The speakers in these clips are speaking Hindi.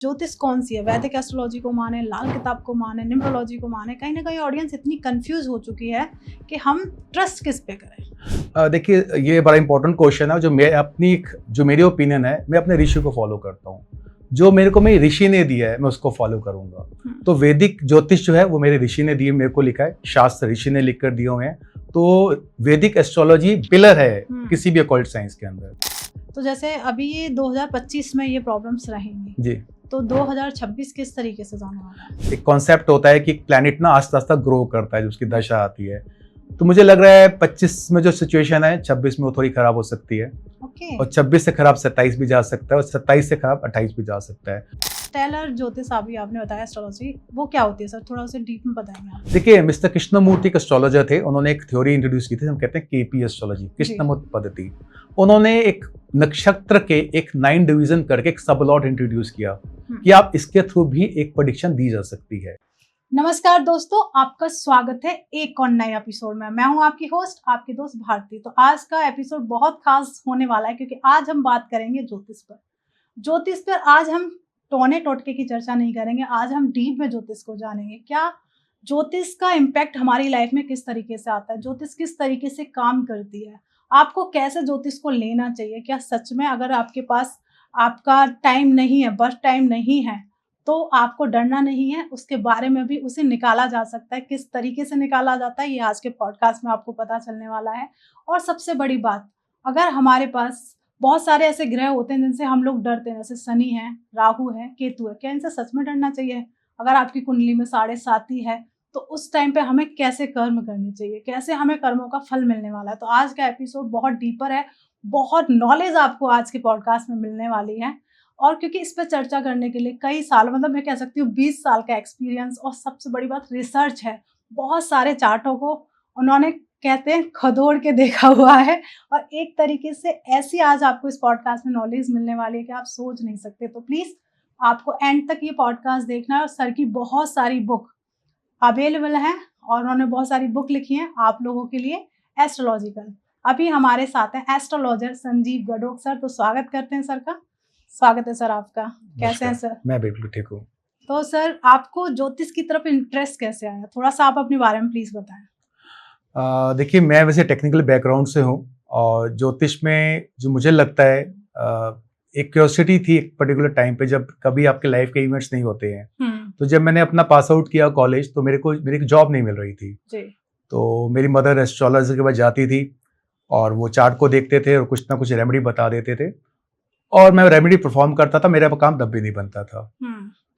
ज्योतिष कौन सी है, वैदिक एस्ट्रोलॉजी को माने, लाल किताब को माने, न्यूमरोलॉजी को माने? कहीं ना कहीं ऑडियंस इतनी कंफ्यूज हो चुकी है कि हम ट्रस्ट किस पे करें। देखिए, ये बड़ा इंपॉर्टेंट क्वेश्चन है। जो मेरी ओपिनियन है, मैं अपने ऋषि को फॉलो करता हूँ। जो मेरे को मेरी ऋषि ने दिया है मैं उसको फॉलो करूंगा। तो वैदिक ज्योतिष जो है वो मेरे ऋषि ने दिए, मेरे को लिखा है, शास्त्र ऋषि ने लिख कर दिए हुए हैं। तो वैदिक एस्ट्रोलॉजी पिलर है किसी भी ऑकल्ट साइंस के अंदर। तो जैसे अभी ये 2025 में ये प्रॉब्लम्स रहेंगी जी, तो 2026 किस तरीके से जाने वाला है? एक कॉन्सेप्ट होता है कि प्लैनेट ना आस्ते आस्ते ग्रो करता है, जब उसकी दशा आती है। तो मुझे लग रहा है 25 में जो सिचुएशन है 26 में वो थोड़ी खराब हो सकती है। ओके। और 26 से खराब 27 भी जा सकता है, और 27 से खराब 28 भी जा सकता है। स्टेलर ज्योतिष अभी आपने बताया एस्ट्रोलॉजी, वो क्या होती है सर? थोड़ा उसे डीप में बताएंगे आप? देखिए, मिस्टर कृष्णमूर्ति एक एस्ट्रोलॉजर थे। उन्होंने एक थ्योरी इंट्रोड्यूस की थी, हम कहते हैं केपी एस्ट्रोलॉजी, कृष्णमूर्ति पद्धति। उन्होंने एक नक्षत्र के एक 9 डिवीजन करके एक सब लॉट इंट्रोड्यूस किया कि आप इसके थ्रू भी एक प्रेडिक्शन दी जा सकती है। नमस्कार दोस्तों, आपका स्वागत है एक और नए एपिसोड में। मैं हूं आपकी होस्ट, आपकी दोस्त भारती। तो आज का एपिसोड बहुत खास होने वाला है क्योंकि आज हम बात करेंगे ज्योतिष पर। आज हम टोने टोटके की चर्चा नहीं करेंगे, आज हम डीप में ज्योतिष को जानेंगे। क्या ज्योतिष का इम्पैक्ट हमारी लाइफ में किस तरीके से आता है, ज्योतिष किस तरीके से काम करती है, आपको कैसे ज्योतिष को लेना चाहिए। क्या सच में अगर आपके पास आपका टाइम नहीं है, बर्थ टाइम नहीं है, तो आपको डरना नहीं है, उसके बारे में भी उसे निकाला जा सकता है। किस तरीके से निकाला जाता है ये आज के पॉडकास्ट में आपको पता चलने वाला है। और सबसे बड़ी बात, अगर हमारे पास बहुत सारे ऐसे ग्रह होते हैं जिनसे हम लोग डरते हैं, जैसे शनि है, राहु है, केतु है, क्या इनसे सच में डरना चाहिए? अगर आपकी कुंडली में 7.5 है तो उस टाइम पे हमें कैसे कर्म करने चाहिए, कैसे हमें कर्मों का फल मिलने वाला है? तो आज का एपिसोड बहुत डीपर है, बहुत नॉलेज आपको आज के पॉडकास्ट में मिलने वाली है। और क्योंकि इस पर चर्चा करने के लिए कई साल, मतलब मैं कह सकती हूँ 20 साल का एक्सपीरियंस, और सबसे बड़ी बात रिसर्च है। बहुत सारे चार्टों को उन्होंने, कहते हैं, खदोड़ के देखा हुआ है। और एक तरीके से ऐसी आज आपको इस पॉडकास्ट में नॉलेज मिलने वाली है कि आप सोच नहीं सकते। तो प्लीज़ आपको एंड तक ये पॉडकास्ट देखना है। और सर की बहुत सारी बुक अवेलेबल हैं और उन्होंने बहुत सारी बुक लिखी हैं आप लोगों के लिए एस्ट्रोलॉजिकल। अभी हमारे साथ हैं एस्ट्रोलॉजर संजीव गडोक सर। तो स्वागत करते हैं सर का। स्वागत है सर आपका। कैसे हैं सर? मैं बिल्कुल ठीक हूँ। तो सर, आपको ज्योतिष की तरफ इंटरेस्ट कैसे आया? थोड़ा सा आप अपने बारे में प्लीज बताएं। देखिए, मैं वैसे टेक्निकल बैकग्राउंड से हूँ, और ज्योतिष में जो मुझे लगता है एक क्यूरियोसिटी थी एक पर्टिकुलर टाइम पे, जब कभी आपके लाइफ के इवेंट्स नहीं होते हैं। तो जब मैंने अपना पास आउट किया कॉलेज, तो मेरी जॉब नहीं मिल रही थी जी। तो मेरी मदर एस्ट्रोलॉजर के पास जाती थी और वो चार्ट को देखते थे और कुछ ना कुछ रेमेडी बता देते थे, और मैं रेमेडी परफॉर्म करता था। मेरा काम तब भी नहीं बनता था।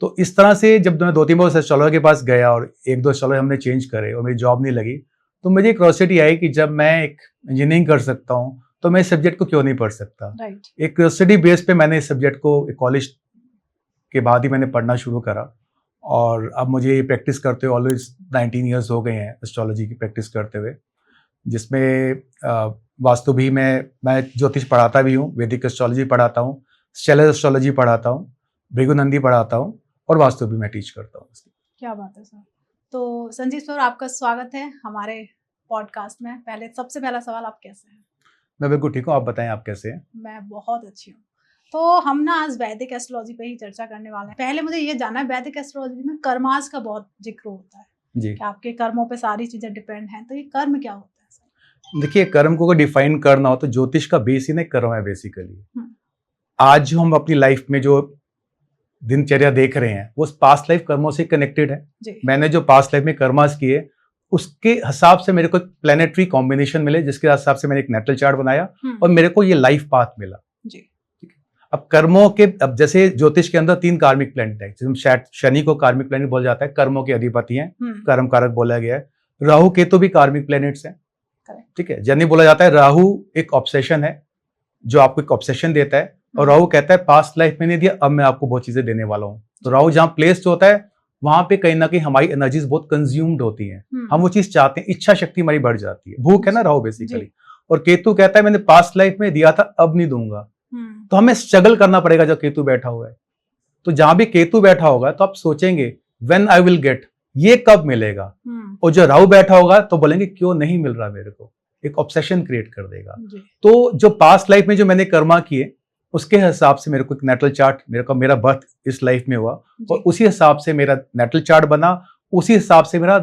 तो इस तरह से जब मैं 2-3 बार एस्ट्रोलॉजर के पास गया और 1-2 एस्ट्रोलॉजर हमने चेंज करे और मेरी जॉब नहीं लगी, तो मुझे क्यूरियोसिटी आई कि जब मैं एक इंजीनियरिंग कर सकता हूँ तो मैं इस सब्जेक्ट को क्यों नहीं पढ़ सकता। एक क्यूरियोसिटी बेस पे मैंने इस सब्जेक्ट को कॉलेज के बाद ही मैंने पढ़ना शुरू करा, और अब मुझे ये प्रैक्टिस करते हुए ऑलवेज 19 ईयर्स हो गए हैं एस्ट्रोलॉजी की प्रैक्टिस करते हुए, जिसमें वास्तु भी मैं ज्योतिष पढ़ाता भी हूँ, वैदिक एस्ट्रोलॉजी पढ़ाता हूँ, स्टेलर एस्ट्रोलॉजी पढ़ाता हूँ, भृगुनंदी पढ़ाता हूँ, और वास्तु भी मैं टीच करता हूँ। क्या बात है सर। तो संजीव सर, आपका स्वागत है हमारे पॉडकास्ट में। सबसे पहला सवाल, आप कैसे हैं? मैं बिल्कुल ठीक हूँ, आप बताएं आप कैसे हैं? मैं बहुत अच्छी हूँ। तो हम ना आज वैदिक एस्ट्रोलॉजी पे ही चर्चा करने वाले हैं। पहले मुझे ये जानना है, वैदिक एस्ट्रोलॉजी में कर्मास का बहुत जिक्र होता है जी, कि आपके कर्मों पे सारी चीजें डिपेंड हैं। तो ये कर्म क्या होता है सर? देखिए, कर्म को डिफाइन करना हो तो ज्योतिष का बेस ही नहीं कर्म है बेसिकली। आज जो हम अपनी लाइफ में जो दिनचर्या देख रहे हैं वो पास्ट लाइफ कर्मों से कनेक्टेड है। मैंने जो पास्ट लाइफ में कर्मास किए उसके हिसाब से मेरे को प्लेनेटरी कॉम्बिनेशन मिले, जिसके हिसाब से मैंने एक नेटल चार्ट बनाया और मेरे को ये लाइफ पाथ मिला जी। अब कर्मों के, अब जैसे ज्योतिष के अंदर 3 कार्मिक प्लैनेट है, जिसमें शनि को कार्मिक प्लैनेट बोला जाता है, कर्मों के अधिपति हैं, कर्म कारक बोला गया है। राहु केतु भी कार्मिक प्लैनेट्स हैं, ठीक है। जनी बोला जाता है राहु एक ऑब्सेशन है, जो आपको एक ऑब्सेशन देता है, और राहु कहता है पास्ट लाइफ में नहीं दिया, अब मैं आपको बहुत चीजें देने वाला हूँ। तो राहु जहाँ प्लेस्ड होता है वहां पे कहीं ना कहीं हमारी एनर्जीज बहुत कंज्यूम्ड होती हैं, हम वो चीज चाहते हैं, इच्छा शक्ति हमारी बढ़ जाती है, भूख है ना राहु बेसिकली। और केतु कहता है मैंने पास्ट लाइफ में दिया था, अब नहीं दूंगा। तो हमें स्ट्रगल करना पड़ेगा जब केतु बैठा हुआ है। तो जहां भी केतु बैठा होगा तो आप सोचेंगे व्हेन आई विल गेट, ये कब मिलेगा। और जो राहु बैठा होगा तो बोलेंगे क्यों नहीं मिल रहा मेरे को, एक ऑब्सेशन क्रिएट कर देगा। तो जो पास्ट लाइफ में जो मैंने कर्मा किए उसके हिसाब से मेरे को एक नेटल चार्ट, मेरा बर्थ इस लाइफ में हुआ और उसी हिसाब से मेरा नेटल चार्ट बना, उसी हिसाब से मेरा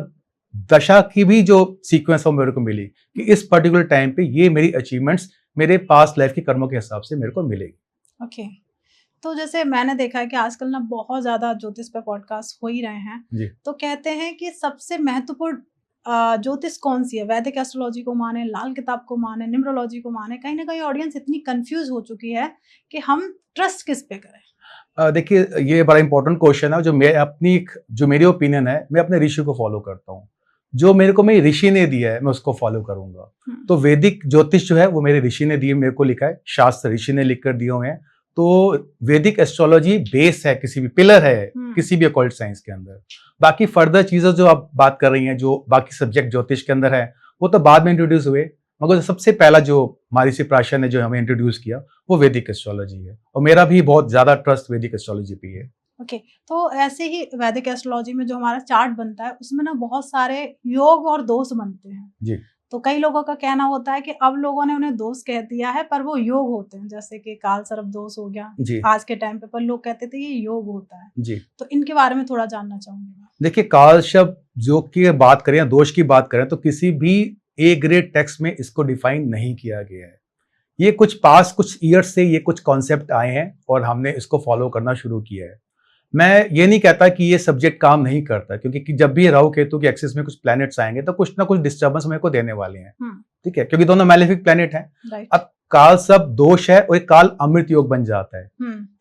दशा की भी जो सीक्वेंस है मेरे को मिली कि इस पर्टिकुलर टाइम पे ये मेरी अचीवमेंट्स मेरे पास्ट लाइफ की कर्मों के हिसाब से मेरे को मिलेगी। ओके तो जैसे मैंने देखा है कि आजकल ना बहुत ज्यादा ज्योतिष पे पॉडकास्ट हो ही रहे हैं जी। तो कहते हैं कि सबसे महत्वपूर्ण ज्योतिष कौन सी है, वैदिक एस्ट्रोलॉजी को माने, लाल किताब को माने, न्यूमरोलॉजी को माने? कहीं ना कहीं ऑडियंस इतनी कंफ्यूज हो चुकी है कि हम ट्रस्ट किस पे करें? देखिए ये बड़ा इंपॉर्टेंट क्वेश्चन है। जो मेरी ओपिनियन है, मैं अपने ऋषि को फॉलो करता हूँ। जो मेरे को मेरी ऋषि ने दिया है मैं उसको फॉलो करूंगा। तो वैदिक ज्योतिष जो है वो मेरे ऋषि ने दिए, मेरे को लिखा है, शास्त्र ऋषि ने लिख कर दिए हुए हैं। तो वैदिक एस्ट्रोलॉजी बेस है, किसी भी पिलर है किसी भी ऑकल्ट साइंस के अंदर। बाकी फर्दर चीजें जो आप बात कर रही हैं, जो बाकी सब्जेक्ट ज्योतिष के अंदर है, वो तो बाद में इंट्रोड्यूस हुए, मगर सबसे पहला जो महर्षि प्राशर ने जो हमें इंट्रोड्यूस किया वो वैदिक एस्ट्रोलॉजी है और मेरा भी बहुत ज्यादा ट्रस्ट वैदिक एस्ट्रोलॉजी पे है। ओके तो ऐसे ही वैदिक एस्ट्रोलॉजी में जो हमारा चार्ट बनता है उसमें ना बहुत सारे योग और दोष बनते हैं जी। तो कई लोगों का कहना होता है कि अब लोगों ने उन्हें दोष कह दिया है पर वो योग होते हैं, जैसे कि काल सर्प दोष हो गया जी। आज के टाइम पे, पर लोग कहते थे ये योग होता है जी। तो इनके बारे में थोड़ा जानना चाहूंगी। देखिए काल सर्प योग की बात करें या दोष की बात करें तो किसी भी ए ग्रेड टेक्स्ट में इसको डिफाइन नहीं किया गया है। ये कुछ ईयर्स से ये कुछ कॉन्सेप्ट आए हैं और हमने इसको फॉलो करना शुरू किया है। मैं ये नहीं कहता कि ये सब्जेक्ट काम नहीं करता, क्योंकि जब भी राहु केतु के एक्सिस में कुछ प्लैनेट्स आएंगे तो कुछ ना कुछ डिस्टर्बेंस मेरे को देने वाले हैं। ठीक है, क्योंकि दोनों मैलेफिक प्लैनेट हैं। अब काल सर्प दोष है और एक काल अमृत योग बन जाता है।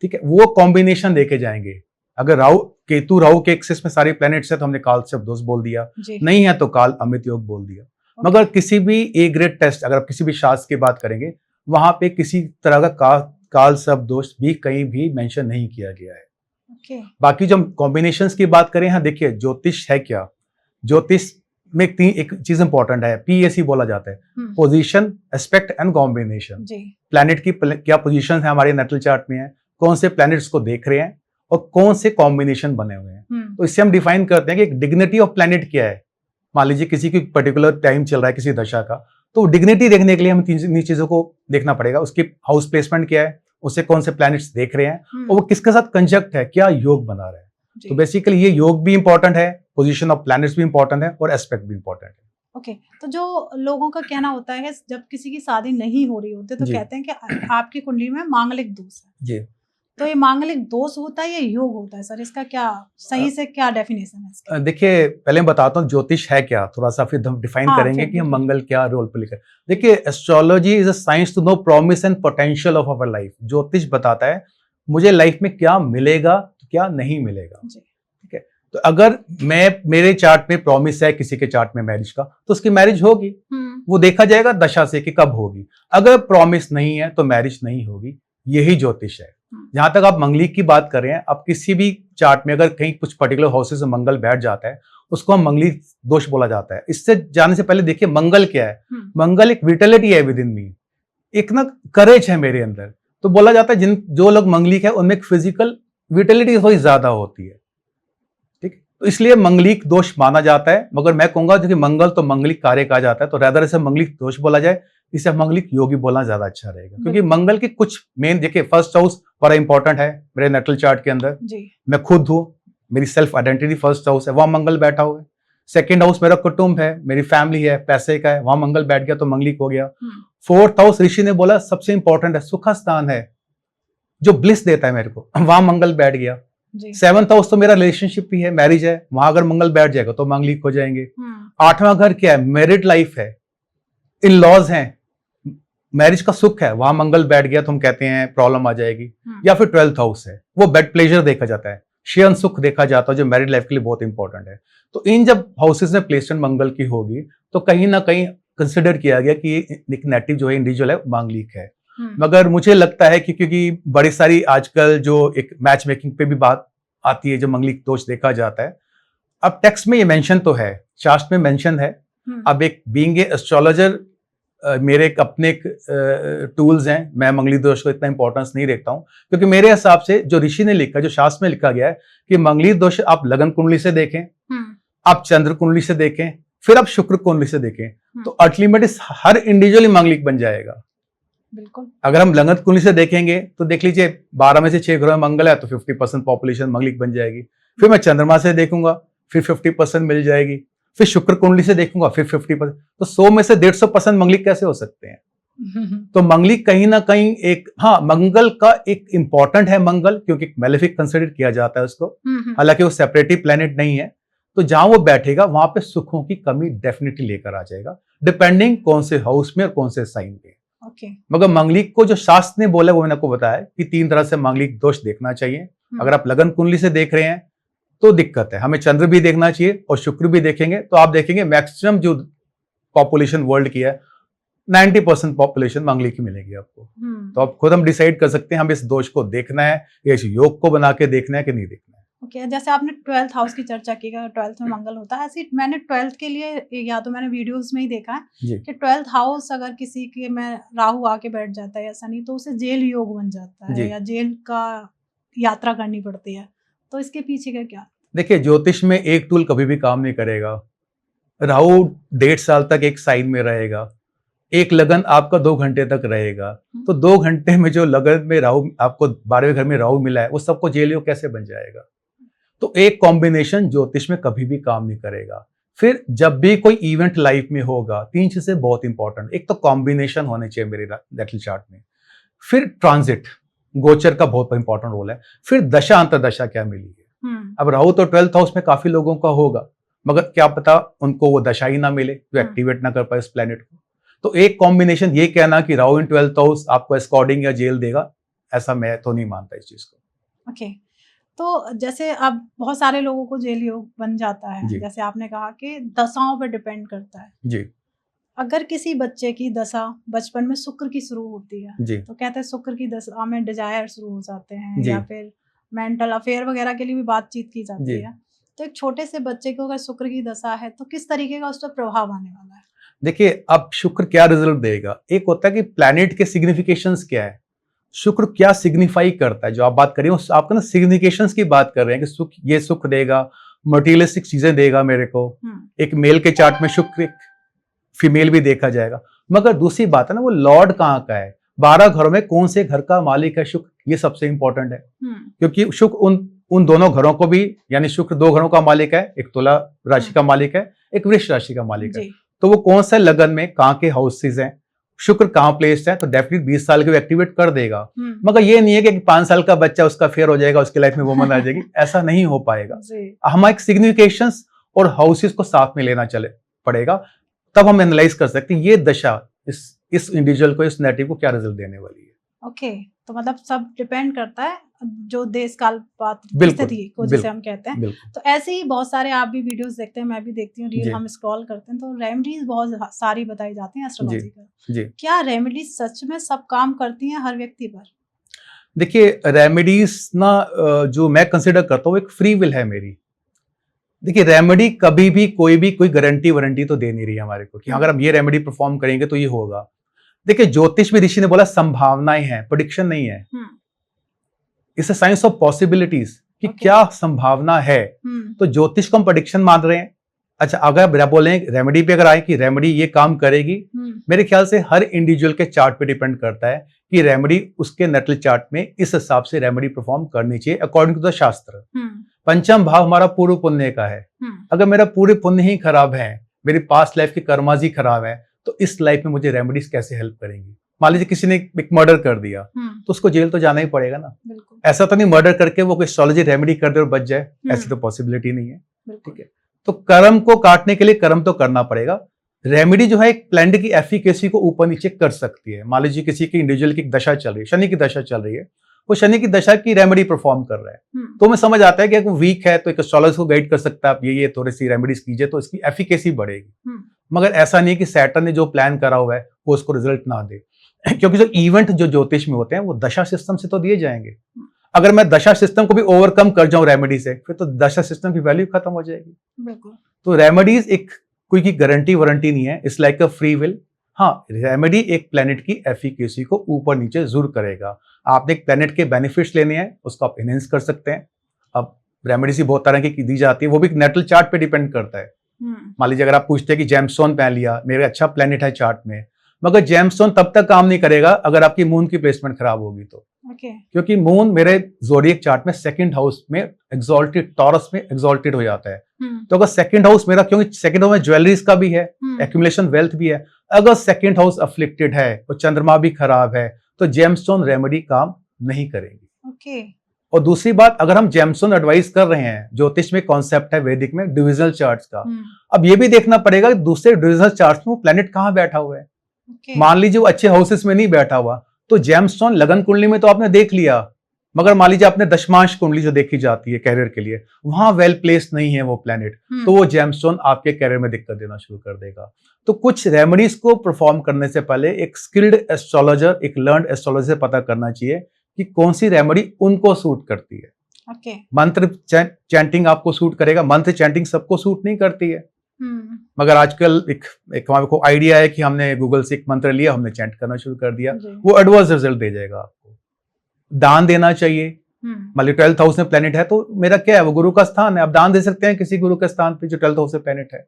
ठीक है, वो कॉम्बिनेशन देखे जाएंगे। अगर राहु के एक्सिस में सारे प्लैनेट्स है तो हमने काल सर्प दोष बोल दिया, नहीं है तो काल अमृत योग बोल दिया। मगर किसी भी ए ग्रेड टेस्ट, अगर आप किसी भी शास्त्र की बात करेंगे, वहां पे किसी तरह का काल सर्प दोष भी कहीं भी मेंशन नहीं किया गया है। बाकी जो हम कॉम्बिनेशंस की बात करें, हाँ देखिए ज्योतिष है क्या, ज्योतिष में एक चीज इंपॉर्टेंट है, PAC बोला जाता है, position, aspect and combination. Planet की क्या पोजीशन है हमारे नेटल चार्ट में है, कौन से प्लैनेट्स को देख रहे हैं और कौन से कॉम्बिनेशन बने हुए हैं। तो इससे हम डिफाइन करते हैं कि एक डिग्निटी ऑफ प्लैनेट क्या है। मान लीजिए किसी की पर्टिकुलर टाइम चल रहा है किसी दशा का, तो डिग्निटी देखने के लिए हमें तीन चीजों को देखना पड़ेगा। उसकी हाउस प्लेसमेंट क्या है, उससे कौन से प्लैनेट्स देख रहे हैं और वो किसके साथ कंजक्ट है, क्या योग बना रहा है। तो बेसिकली ये योग भी इंपॉर्टेंट है, पोजीशन ऑफ प्लैनेट्स भी इंपॉर्टेंट है और एस्पेक्ट भी इंपॉर्टेंट है। ओके तो जो लोगों का कहना होता है जब किसी की शादी नहीं हो रही होती तो कहते हैं कि आपकी कुंडली में मांगलिक दोष है जी, तो ये मांगलिक दोष होता है या योग होता है सर? इसका क्या सही से क्या डेफिनेशन है इसका? देखिए पहले मैं बताता हूँ ज्योतिष है क्या, थोड़ा सा फिर हम डिफाइन करेंगे कि हम मंगल क्या रोल प्ले करें। देखिए astrology is a science to know promise and potential of our life. ज्योतिष बताता है मुझे लाइफ में क्या मिलेगा क्या नहीं मिलेगा। ठीक है, तो अगर मेरे चार्ट में प्रॉमिस है किसी के चार्ट में मैरिज का, तो उसकी मैरिज होगी, वो देखा जाएगा दशा से कि कब होगी। अगर प्रॉमिस नहीं है तो मैरिज नहीं होगी, यही ज्योतिष है। जहां तक आप मंगलिक की बात कर रहे हैं, अब किसी भी चार्ट में अगर कहीं कुछ पर्टिकुलर हाउसेस में मंगल बैठ जाता है, उसको हम मंगलिक दोष बोला जाता है। इससे जाने से पहले देखिए मंगल क्या है। मंगल एक विटलिटी है विद इन मी, एक ना करेज है मेरे अंदर। तो बोला जाता है जो लोग मंगलिक है उनमें एक फिजिकल विटलिटी थोड़ी ज्यादा होती है। ठीक, तो इसलिए मंगलिक दोष माना जाता है। मगर मैं कहूंगा कि मंगल तो मंगलिक कार्य कहा जाता है, तो रैदर इसे मंगलिक दोष बोला जाए, इसे मंगलिक योगी बोलना ज्यादा अच्छा रहेगा। क्योंकि मंगल के कुछ मेन देखिए, फर्स्ट हाउस बड़ा इंपॉर्टेंट है मेरे नेटल चार्ट के अंदर जी। मैं खुद हूं, मेरी सेल्फ आइडेंटिटी फर्स्ट हाउस है, वहां मंगल बैठा हुआ है। सेकंड हाउस मेरा कुटुंब है, मेरी फैमिली है, पैसे का है, वहां मंगल बैठ गया तो मंगलिक हो गया। फोर्थ हाउस ऋषि ने बोला सबसे इंपॉर्टेंट है, सुख स्थान है, जो ब्लिस देता है मेरे को, वहां मंगल बैठ गया। सेवंथ हाउस तो मेरा रिलेशनशिप भी है, मैरिज है, वहां अगर मंगल बैठ जाएगा तो मंगलिक हो जाएंगे। आठवां घर क्या है, मैरिड लाइफ है, इन लॉज हैं, मैरिज का सुख है, वहां मंगल बैठ गया तो हम कहते हैं प्रॉब्लम आ जाएगी। या फिर 12th हाउस है, वो बेड प्लेजर देखा जाता है, शयन सुख देखा जाता है, जो मैरिड लाइफ के लिए बहुत इंपॉर्टेंट है। तो इन जब हाउसेस में प्लेसमेंट मंगल की होगी तो कहीं ना कहीं कंसिडर किया गया कि एक नेटिव जो है इंडिविजुअल है मांगलिक है। मगर मुझे लगता है कि क्योंकि बड़ी सारी आजकल जो एक मैच मेकिंग पे भी बात आती है, जो मंगलिक दोष देखा जाता है, अब टेक्स्ट में ये मेंशन तो है, शास्त्र में मेंशन है। अब एक बीइंग ए एस्ट्रोलॉजर मेरे अपने टूल्स हैं, मैं मंगलिक दोष को इतना इंपॉर्टेंस नहीं देखता हूं, क्योंकि मेरे हिसाब से जो ऋषि ने लिखा, जो शास्त्र में लिखा गया है कि मंगलिक दोष आप लगन कुंडली से देखें, आप चंद्र कुंडली से देखें, फिर आप शुक्र कुंडली से देखें, तो अल्टीमेटली हर इंडिविजुअली मंगलिक बन जाएगा। बिल्कुल। अगर हम लग्न कुंडली से देखेंगे तो देख लीजिए 12 में से 6 ग्रह में मंगल है तो 50% पॉपुलेशन मंगलिक बन जाएगी। फिर मैं चंद्रमा से देखूंगा फिर 50% मिल जाएगी। फिर शुक्र कुंडली से देखूंगा फिर 50%। तो 100 में से 150% मंगलिक कैसे हो सकते हैं? तो मंगलिक कहीं ना कहीं एक, हाँ, मंगल का एक इंपॉर्टेंट है मंगल, क्योंकि मेलेफिक कंसिडर किया जाता है उसको, हालांकि वो सेपरेटिव प्लेनेट नहीं है। तो जहां वो बैठेगा वहां पे सुखों की कमी डेफिनेटली लेकर आ जाएगा, डिपेंडिंग कौन से हाउस में और कौन से साइन पे। मगर मंगलिक को जो शास्त्र ने बोला वो मैंने आपको बताया कि 3 तरह से मंगलिक दोष देखना चाहिए। अगर आप लगन कुंडली से देख रहे हैं तो दिक्कत है, हमें चंद्र भी देखना चाहिए और शुक्र भी देखेंगे तो आप देखेंगे मैक्सिमम जो पॉपुलेशन वर्ल्ड की है 90% पॉपुलेशन मंगलिक की मिलेगी आपको। तो आप खुद हम डिसाइड कर सकते हैं हम इस दोष को देखना है या इस योग को बना के देखना है कि नहीं देखना है। ओके, जैसे आपने 12th हाउस की चर्चा की, 12th में मंगल होता है, ऐसे मैंने 12th के लिए या तो मैंने वीडियोस में ही देखा है कि 12th हाउस अगर किसी के में राहु आके बैठ जाता है या शनि तो उसे जेल योग बन जाता है या जेल का यात्रा करनी पड़ती है। तो इसके पीछे का क्या? देखिए, ज्योतिष में एक टूल कभी भी काम नहीं करेगा। राहु 1.5 साल तक एक साइन में रहेगा, एक लगन आपका 2 घंटे तक रहेगा। तो 2 घंटे में जो लगन में राहु आपको 12वें घर में राहु मिला है वो सबको जेल योग कैसे बन जाएगा? तो एक कॉम्बिनेशन ज्योतिष में कभी भी काम नहीं करेगा। फिर जब भी कोई इवेंट लाइफ में होगा 3 चीजें बहुत इंपॉर्टेंट, एक तो कॉम्बिनेशन होने चाहिए मेरे नेटल चार्ट में, फिर ट्रांजिट गोचर का बहुत इंपॉर्टेंट रोल है, फिर दशा अंतरदशा क्या मिली है। अब राहु तो 12th हाउस में काफी लोगों का होगा, मगर क्या पता उनको वो दशा ही ना मिले जो एक्टिवेट ना कर पाए इस प्लेनेट को। तो एक कॉम्बिनेशन ये कहना कि राहु इन 12th हाउस आपको एस्कॉर्डिंग या जेल देगा, ऐसा मैं तो नहीं मानता इस चीज को। ओके, तो जैसे अब बहुत सारे लोगों को जेल योग बन जाता है, जैसे आपने कहा कि दशाओं पर डिपेंड करता है जी। अगर किसी बच्चे की दशा बचपन में शुक्र की शुरू होती है जी। तो कहते हैं शुक्र की दशा में डिजायर शुरू हो जाते हैं या फिर मेंटल अफेयर वगैरह के लिए भी बातचीत की जाती है। तो एक छोटे से बच्चे को अगर शुक्र की दशा है तो किस तरीके का उस पर प्रभाव आने वाला है? देखिए, अब शुक्र क्या रिजल्ट देगा, एक होता है कि प्लैनेट के सिग्निफिकेशंस क्या है, शुक्र क्या सिग्निफाई करता है। जो आप बात कर रहे हो आपका ना सिग्निफिकेशंस की बात कर रहे हैं कि सुख, ये सुख देगा, मटेरियलिस्टिक चीजें देगा मेरे को। एक मेल के चार्ट में शुक्र, एक फीमेल भी देखा जाएगा। मगर दूसरी बात है ना, वो लॉर्ड कहाँ का है, 12 घरों में कौन से घर का मालिक है शुक्र, ये सबसे इंपॉर्टेंट है। क्योंकि शुक्र उन दोनों घरों को भी, यानी शुक्र 2 घरों का मालिक है, एक तुला राशि का मालिक है, एक वृष राशि का मालिक है। तो वो कौन सा लगन में कहाँ के हाउसेज हैं, शुक्र कहाँ प्लेस्ड है, तो डेफिनेटली 20 साल के एक्टिवेट कर देगा। मगर ये नहीं है कि 5 साल का बच्चा उसका फेयर हो जाएगा, उसकी लाइफ में वुमन आ जाएगी, ऐसा नहीं हो पाएगा। हमारे सिग्निफिकेशंस और हाउसेज को साथ में लेना चले पड़ेगा, तब हम एनालाइज कर सकते हैं ये दशा इस इंडिविजुअल को, इस नेटिव को क्या रिजल्ट देने वाली है। ओके, तो मतलब सब डिपेंड करता है जो देश काल स्थिति को जिसे हम कहते हैं। तो ऐसे ही बहुत सारे आप भी वीडियोस देखते हैं, मैं भी देखती हूँ, रील हम स्क्रॉल करते हैं, तो रेमेडीज बहुत सारी बताई जाती हैं एस्ट्रोलॉजी का। क्या रेमेडीज सच में सब काम करती हैं हर व्यक्ति पर? देखिए, रेमेडीज ना जो मैं कंसिडर करता हूँ एक फ्री विल है मेरी। देखिए, रेमेडी कभी भी कोई गारंटी वारंटी तो दे नहीं रही है हमारे को कि अगर हम ये रेमेडी परफॉर्म करेंगे तो ये होगा। देखिए, ज्योतिष में ऋषि ने बोला संभावनाएं हैं, प्रेडिक्शन नहीं है। It's a science of possibilities कि क्या संभावना है। तो ज्योतिष को हम प्रेडिक्शन मान रहे हैं। अच्छा, अगर बोले रेमेडी पे अगर आए कि रेमेडी ये काम करेगी, मेरे ख्याल से हर इंडिविजुअल के चार्ट पे डिपेंड करता है कि रेमेडी उसके नेटल चार्ट में इस हिसाब से रेमेडी परफॉर्म करनी चाहिए अकॉर्डिंग टू द शास्त्र। पंचम भाव हमारा पूर्व पुण्य का है। अगर मेरा पूरे पुण्य ही खराब है, मेरी पास्ट लाइफ की कर्माज ही खराब है, तो इस लाइफ में मुझे रेमेडीज कैसे हेल्प करेंगी। मान लीजिए किसी ने एक मर्डर कर दिया तो उसको जेल तो जाना ही पड़ेगा ना। ऐसा तो नहीं मर्डर करके वो कोई एस्ट्रोलॉजी रेमेडी कर दे और बच जाए, ऐसी तो पॉसिबिलिटी नहीं है। ठीक है, तो कर्म को काटने के लिए कर्म तो करना पड़ेगा। रेमेडी जो है एक प्लैनेट की एफिकेसी को ऊपर नीचे कर सकती है। मान लीजिए किसी की इंडिविजुअल की दशा चल रही है, शनि की दशा चल रही है, वो शनि की दशा की रेमेडी परफॉर्म कर रहा है, तो हमें समझ आता है कि वो वीक है तो एक एस्ट्रोलॉजर को गाइड कर सकता है, आप ये थोड़ी सी रेमेडीज कीजिए तो इसकी एफिकेसी बढ़ेगी। मगर ऐसा नहीं है कि सैटर्न ने जो प्लान करा हुआ है वो उसको रिजल्ट ना दे, क्योंकि जो इवेंट जो ज्योतिष में होते हैं वो दशा सिस्टम से तो दिए जाएंगे। अगर मैं दशा सिस्टम को भी ओवरकम कर जाऊं रेमेडी से, फिर तो दशा सिस्टम की वैल्यू खत्म हो जाएगी। बिल्कुल। तो रेमेडीज एक कोई की गारंटी वारंटी नहीं है, it's like a free will. हाँ, रेमेडी एक प्लेनेट की एफिकेसी को ऊपर नीचे जरूर करेगा। आपने एक प्लेनेट के बेनिफिट्स लेने हैं, उसको आप एनहेंस कर सकते हैं। अब रेमेडीज ही बहुत तरह की दी जाती है, वो भी नेटल चार्ट पे डिपेंड करता है। मान लीजिए अगर आप पूछते हैं कि जेमस्टोन पहन लिया, मेरे अच्छा प्लेनेट है चार्ट में, मगर जेमस्टोन तब तक काम नहीं करेगा अगर आपकी मून की प्लेसमेंट खराब होगी तो। क्योंकि मून मेरे ज़ोडिएक चार्ट में सेकंड हाउस में एक्सॉल्टेड, टॉरस में एक्सॉल्टेड हो जाता है। तो अगर सेकंड हाउस मेरा, क्योंकि सेकंड हाउस में ज्वेलरीज का भी है, एक्यूमुलेशन वेल्थ भी है, अगर सेकंड हाउस अफ्लिक्टेड है और चंद्रमा भी खराब है तो जेमस्टोन रेमेडी काम नहीं करेगी। और दूसरी बात, अगर हम जेमस्टोन एडवाइस कर रहे हैं, ज्योतिष में कॉन्सेप्ट है वैदिक में डिविजनल चार्ट्स का, अब ये भी देखना पड़ेगा कि दूसरे डिविजनल चार्ट्स में वो प्लैनेट कहाँ बैठा हुआ है। मान लीजिए वो अच्छे हाउसेस में नहीं बैठा हुआ तो जेमस्टोन लगन कुंडली में तो आपने देख लिया, मगर मान लीजिए आपने दशमांश कुंडली जो देखी जाती है कैरियर के लिए, वहां वेल प्लेस नहीं है वो प्लैनेट, तो वो जेमस्टोन आपके कैरियर में दिक्कत देना शुरू कर देगा। तो कुछ रेमेडीज को परफॉर्म करने से पहले एक स्किल्ड एस्ट्रोलॉजर, एक लर्नड एस्ट्रोलॉजर से पता करना चाहिए कि कौन सी रेमेडी उनको सूट करती है। मंत्र चैंटिंग आपको सूट करेगा, मंत्र चैंटिंग सबको सूट नहीं करती है। मगर आजकल एक हमारे को आइडिया है कि हमने गूगल से एक मंत्र लिया, हमने चैंट करना शुरू कर दिया, वो एडवर्स रिजल्ट दे जाएगा आपको। दान देना चाहिए, मान ली 12th हाउस में प्लैनेट है तो मेरा क्या है, वो गुरु का स्थान है, आप दान दे सकते हैं किसी गुरु के स्थान पे जो 12th हाउस में प्लैनेट है।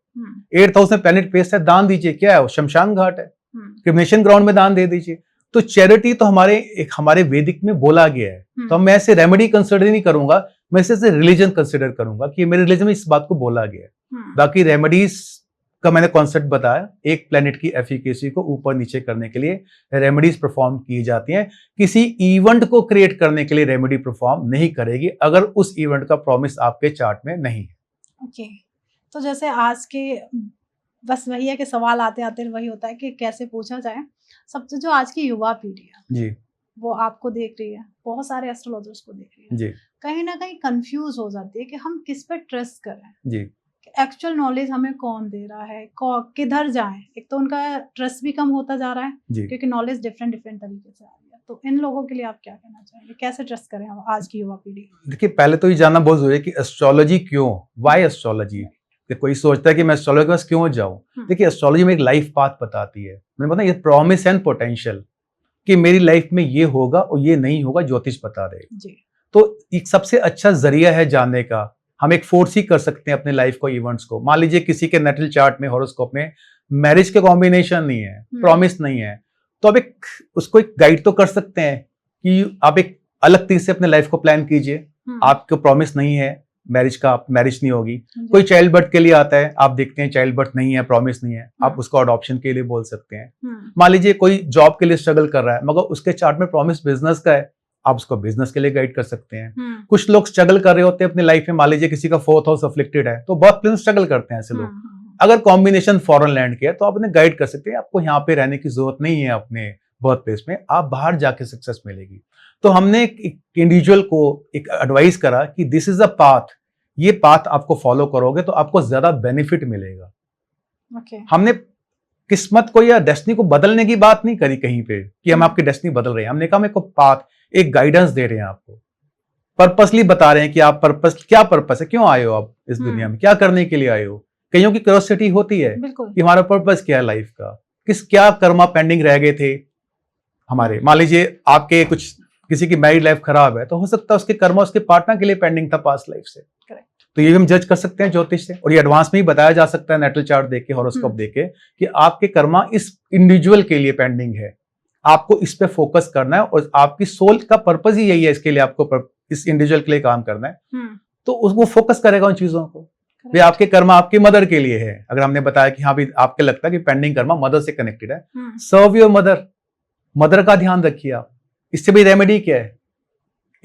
8th हाउस में प्लैनेट प्लेस है, दान दीजिए, क्या है वो शमशान घाट है, क्रिमेशन ग्राउंड में दान दे दीजिए। तो चैरिटी तो हमारे वैदिक में बोला गया है, तो मैं ऐसे रेमेडी कंसिडर नहीं करूंगा, मैं इसे रिलीजन कंसिडर करूंगा कि मेरे रिलीजन में इस बात को बोला गया है। बाकी रेमेडीज का मैंने कॉन्सेप्ट बताया, एक प्लैनेट की एफिकेसी को ऊपर नीचे करने के लिए रेमेडीज परफॉर्म की जाती हैं। किसी इवेंट को क्रिएट करने के लिए रेमेडी परफॉर्म नहीं करेगी अगर उस इवेंट का प्रॉमिस आपके चार्ट में नहीं है। तो जैसे आज के बस वही है कि सवाल आते आते वही होता है कि कैसे पूछा जाए। सबसे जो आज की युवा पीढ़ी है जी, वो आपको देख रही है, बहुत सारे एस्ट्रोलॉजर्स को देख रही है जी, कहीं ना कहीं कंफ्यूज हो जाती है कि हम किस पे ट्रस्ट करें जी, एक्चुअल नॉलेज हमें कौन दे रहा है, किधर जाएं। एक तो उनका ट्रस्ट भी कम होता जा रहा है क्योंकि नॉलेज डिफरेंट तरीके से आ रही है। तो इन लोगों के लिए आप क्या कहना चाहेंगे, कैसे ट्रस्ट करें हम आज की युवा पीढ़ी? देखिए, पहले तो ये जानना बहुत जरूरी है कि एस्ट्रोलॉजी क्यों, वाई एस्ट्रोलॉजी। कोई सोचता है कि मैं एस्ट्रोलॉजी के पास क्यों जाऊं। देखिए, एस्ट्रोलॉजी में एक लाइफ पाथ बताती है, मैंने बताया ये प्रॉमिस एंड पोटेंशियल कि मेरी लाइफ में ये होगा और ये नहीं होगा, ज्योतिष बता देगा। तो एक सबसे अच्छा जरिया है जानने का। हम एक फोर्स ही कर सकते हैं अपने लाइफ को, इवेंट्स को। मान लीजिए किसी के नेटल चार्ट में, हॉरोस्कोप में मैरिज के कॉम्बिनेशन नहीं है, प्रॉमिस नहीं है, तो आप उसको एक गाइड तो कर सकते हैं कि आप एक अलग तरीके से अपने लाइफ को प्लान कीजिए। आपको प्रॉमिस नहीं है मैरिज का, आप मैरिज नहीं होगी। कोई चाइल्ड बर्थ के लिए आता है, आप देखते हैं चाइल्ड बर्थ नहीं है, प्रॉमिस नहीं है, आप उसको अडॉप्शन के लिए बोल सकते हैं। मान लीजिए कोई जॉब के लिए स्ट्रगल कर रहा है मगर उसके चार्ट में प्रॉमिस बिजनेस का है, आप उसको बिजनेस के लिए गाइड कर सकते हैं। कुछ लोग स्ट्रगल कर रहे होते हैं अपनी लाइफ में, मान लीजिए किसी का 4th हाउस अफ्लिक्टेड है तो बहुत प्लेस स्ट्रगल करते हैं ऐसे लोग। अगर कॉम्बिनेशन फॉरेन लैंड के है तो आप उन्हें गाइड कर सकते हैं, आपको यहाँ पे रहने की जरूरत नहीं है अपने बर्थ प्लेस में, आप बाहर जाके सक्सेस मिलेगी। तो हमने एक इंडिविजुअल को एक एडवाइस करा कि दिस इज अ पाथ, ये पाथ आपको फॉलो करोगे तो आपको ज्यादा बेनिफिट मिलेगा। हमने किस्मत को या डेस्टिनी को बदलने की बात नहीं करी कहीं पे कि हम आपकी डेस्टिनी बदल रहे हैं। हमने कहा मेरे को पाथ, एक गाइडेंस दे रहे हैं आपको, पर्पसली बता रहे हैं कि आप क्या पर्पस है, क्यों आए हो आप इस दुनिया में, क्या करने के लिए आए हो। कईयों की क्यूरियोसिटी होती है कि हमारा पर्पस क्या है लाइफ का, क्या कर्मा पेंडिंग रह गए थे हमारे। मान लीजिए आपके किसी की मैरिड लाइफ खराब है तो हो सकता है उसके कर्मा उसके पार्टनर के लिए पेंडिंग था पास्ट लाइफ से। तो ये हम जज कर सकते हैं ज्योतिष से, और ये एडवांस में ही बताया जा सकता है नेटल चार्ट देख के, हॉरोस्कोप देख के, कि आपके कर्मा इस इंडिविजुअल के लिए पेंडिंग है, आपको इस पे फोकस करना है और आपकी सोल का पर्पस ही यही है, इसके लिए आपको इस इंडिविजुअल के लिए काम करना है। तो वो फोकस करेगा उन चीजों को। भी आपके कर्मा आपकी मदर के लिए है। अगर हमने बताया कि हाँ भी आपके लगता है कि पेंडिंग कर्मा मदर से कनेक्टेड है, सर्व योर मदर, मदर का ध्यान रखिए आप। इससे भी रेमेडी क्या है,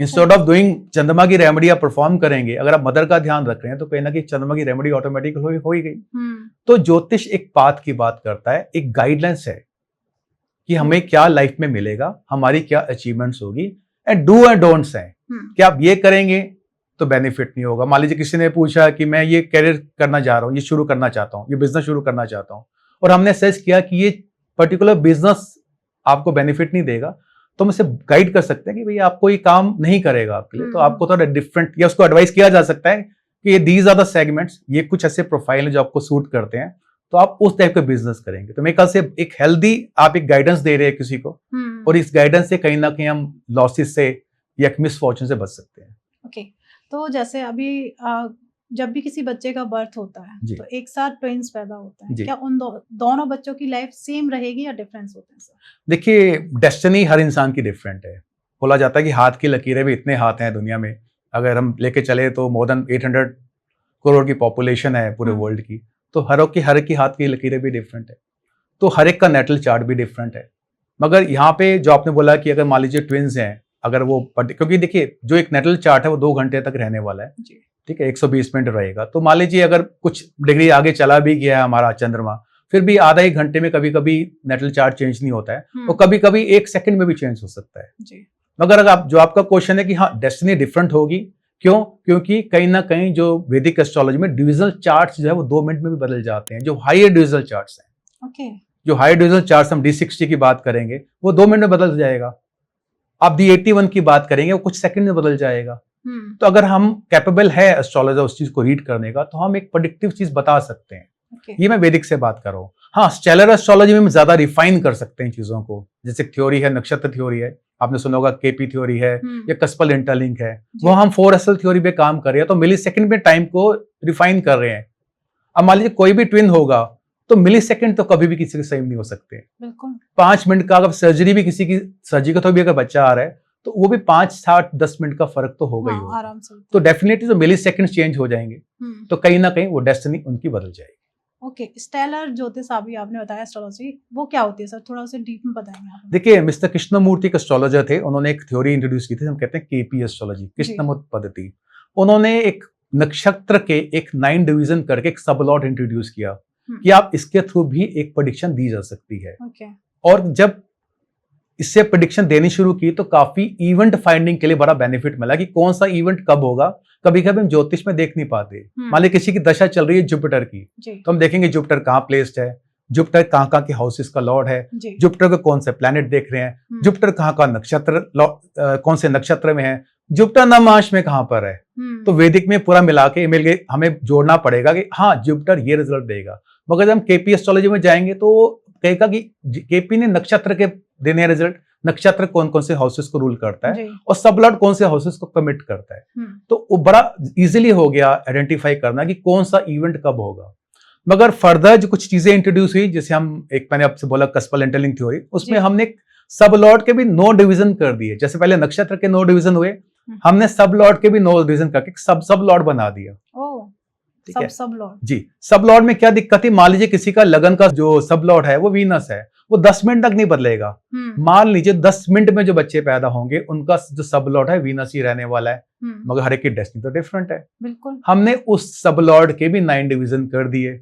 इंस्टेड ऑफ डूइंग चंद्रमा की रेमेडी आप परफॉर्म करेंगे, अगर आप मदर का ध्यान रख रहे हैं तो कहीं ना कहीं चंद्रमा की रेमेडी ऑटोमेटिक हो ही गई। तो ज्योतिष एक पाथ की बात करता है, एक गाइडलाइंस है कि हमें क्या लाइफ में मिलेगा, हमारी क्या अचीवमेंट्स होगी, एंड डू एंड डोंट्स हैं कि आप ये करेंगे तो बेनिफिट नहीं होगा। मान लीजिए किसी ने पूछा कि मैं ये करियर करना चाह रहा हूँ, ये शुरू करना चाहता हूँ, ये बिजनेस शुरू करना चाहता हूँ, और हमने सर्च किया कि ये पर्टिकुलर बिजनेस आपको बेनिफिट नहीं देगा, तो हम इसे गाइड कर सकते हैं कि भैया आपको ये काम नहीं करेगा आपके लिए, तो आपको थोड़ा डिफरेंट, या उसको एडवाइस किया जा सकता है कि ये दीज आर द सेगमेंट्स, ये कुछ ऐसे प्रोफाइल हैं जो आपको सूट करते हैं, तो आप उस टाइप का बिजनेस करेंगे। तो मेरे ख्याल से एक हेल्दी आप एक गाइडेंस दे रहे हैं किसी को, और इस गाइडेंस से कहीं ना कहीं हम लॉसेस से या मिसफॉर्चून से बच सकते हैं। ओके, तो जैसे अभी जब भी किसी बच्चे का बर्थ होता है जी। तो एक साथ ट्विंस पैदा होते हैं, जी। क्या उन दोनों बच्चों की लाइफ सेम रहेगी या डिफरेंस होते हैं सर? देखिए, डेस्टिनी हर इंसान की डिफरेंट है। बोला जाता है कि हाथ की लकीरें भी इतने हाथ हैं दुनिया में, अगर हम लेके चले तो मोर देन 800 करोड़ की पॉपुलेशन है पूरे वर्ल्ड की, तो हर एक की हाथ की लकीरें भी डिफरेंट है, तो हर एक का नेटल चार्ट भी डिफरेंट है। मगर यहाँ पे जो आपने बोला कि अगर मान लीजिए ट्विंस हैं, अगर वो क्योंकि देखिए जो एक नेटल चार्ट है वो 2 घंटे तक रहने वाला है, ठीक है, 120 मिनट रहेगा। तो मान लीजिए अगर कुछ डिग्री आगे चला भी गया है हमारा चंद्रमा, फिर भी आधा एक घंटे में कभी कभी नेटल चार्ट चेंज नहीं होता है, और कभी कभी 1 सेकंड में भी चेंज हो सकता है जी। मगर अगर आप जो आपका क्वेश्चन है कि हाँ डेस्टिनी डिफरेंट होगी, क्यों? क्योंकि कहीं ना कहीं जो वैदिक एस्ट्रोलॉजी में डिविजनल चार्ट्स जो है वो 2 मिनट में भी बदल जाते हैं, जो हायर डिविजनल चार्ट्स हैं। ओके। जो हायर डिविजनल चार्ट्स हम D60 की बात करेंगे वो 2 मिनट में बदल जाएगा। आप D81 की बात करेंगे वो कुछ सेकंड में बदल जाएगा। तो अगर हम कैपेबल है एस्ट्रोलॉजर उस चीज को रीड करने का, तो हम एक प्रेडिक्टिव चीज बता सकते हैं। ये मैं वैदिक से बात कर रहा हूँ। हाँ, स्टेलर एस्ट्रोलॉजी में हम ज्यादा रिफाइन कर सकते हैं चीजों को, जैसे थ्योरी है, नक्षत्र थ्योरी है, आपने सुना होगा केपी थ्योरी है या कस्पल इंटरलिंक है, वो हम 4SL थ्योरी पे काम कर रहे हैं, तो मिली सेकंड में टाइम को रिफाइन कर रहे हैं। अब मान लीजिए कोई भी ट्विन होगा तो मिली सेकंड तो कभी भी किसी के सेम नहीं हो सकते। 5 मिनट का अगर सर्जरी भी किसी की सर्जरी का तो भी अगर बच्चा आ रहा है तो वो भी 5, 7, 10 मिनट का फर्क तो होगा ही होगा। आराम से। तो डेफिनेटली तो मिली सेकंड चेंज हो जाएंगे, तो कहीं ना कहीं वो डेस्टिनी उनकी बदल जाएगी। ओके, स्टेलर ज्योतिष अभी आपने बताया एस्ट्रोलॉजी, वो क्या होती है सर, थोड़ा उसे डीप में बताएंगे आप? देखिए, मिस्टर कृष्णमूर्ति एक एस्ट्रोलॉजर थे, उन्होंने एक थ्योरी इंट्रोड्यूस की थी, हम कहते हैं केपी एस्ट्रोलॉजी, कृष्णमूर्ति पद्धति। उन्होंने एक नक्षत्र के एक 9 डिवीजन करके एक सबलॉट इंट्रोड्यूस किया कि आप इसके थ्रू भी एक प्रेडिक्शन दी जा सकती है। और जब इससे प्रेडिक्शन देनी शुरू की तो काफी इवेंट फाइंडिंग के लिए बड़ा बेनिफिट मिला कि कौन सा इवेंट कब होगा। कभी कभी हम ज्योतिष में देख नहीं पाते, मान ली किसी की दशा चल रही है जुपिटर की, तो हम देखेंगे जुपिटर कहाँ प्लेस्ड है, जुपिटर कहाँ के हाउसेस का लॉर्ड है, जुपिटर को कौन से प्लैनेट देख रहे हैं, जुपिटर कहाँ का नक्षत्र कौन से नक्षत्र में है, जुपिटर नवमांश में कहाँ पर है। तो वैदिक में पूरा मिला के मिल गए, हमें जोड़ना पड़ेगा कि हाँ जुपिटर ये रिजल्ट देगा। मगर जब हम केपी एस्ट्रोलॉजी में जाएंगे तो कहेगा कि केपी ने नक्षत्र के देने रिजल्ट, नक्षत्र कौन कौन से हाउसेस को रूल करता है और सबलॉट कौन से हाउसेस को कमिट करता है। तो वो बड़ा इजीली हो गया आइडेंटिफाई करना कि कौन सा इवेंट कब होगा। मगर फर्दर जो कुछ चीजें इंट्रोड्यूस हुई, जैसे हम एक मैंने आपसे बोला कस्पल इंटरलिंक थ्योरी, उसमें हमने सबलॉट के भी 9 डिवीजन कर दिए। जैसे पहले नक्षत्र के 9 डिवीजन हुए, हमने सबलॉट के भी 9 डिवीजन करके सबलॉट बना दिया। सबलॉट जी। सबलॉट में क्या दिक्कत है, मान लीजिए किसी का लगन का जो सबलॉट है वो वीनस है, वो 10 मिनट तक नहीं बदलेगा। मान लीजिए 10 मिनट में जो बच्चे पैदा होंगे उनका जो सबलॉट है वीनस ही रहने वाला है, मगर हर एक की डेस्टिनी तो डिफरेंट है। बिल्कुल। हमने उस सबलॉट के भी 9 डिवीजन कर दिए।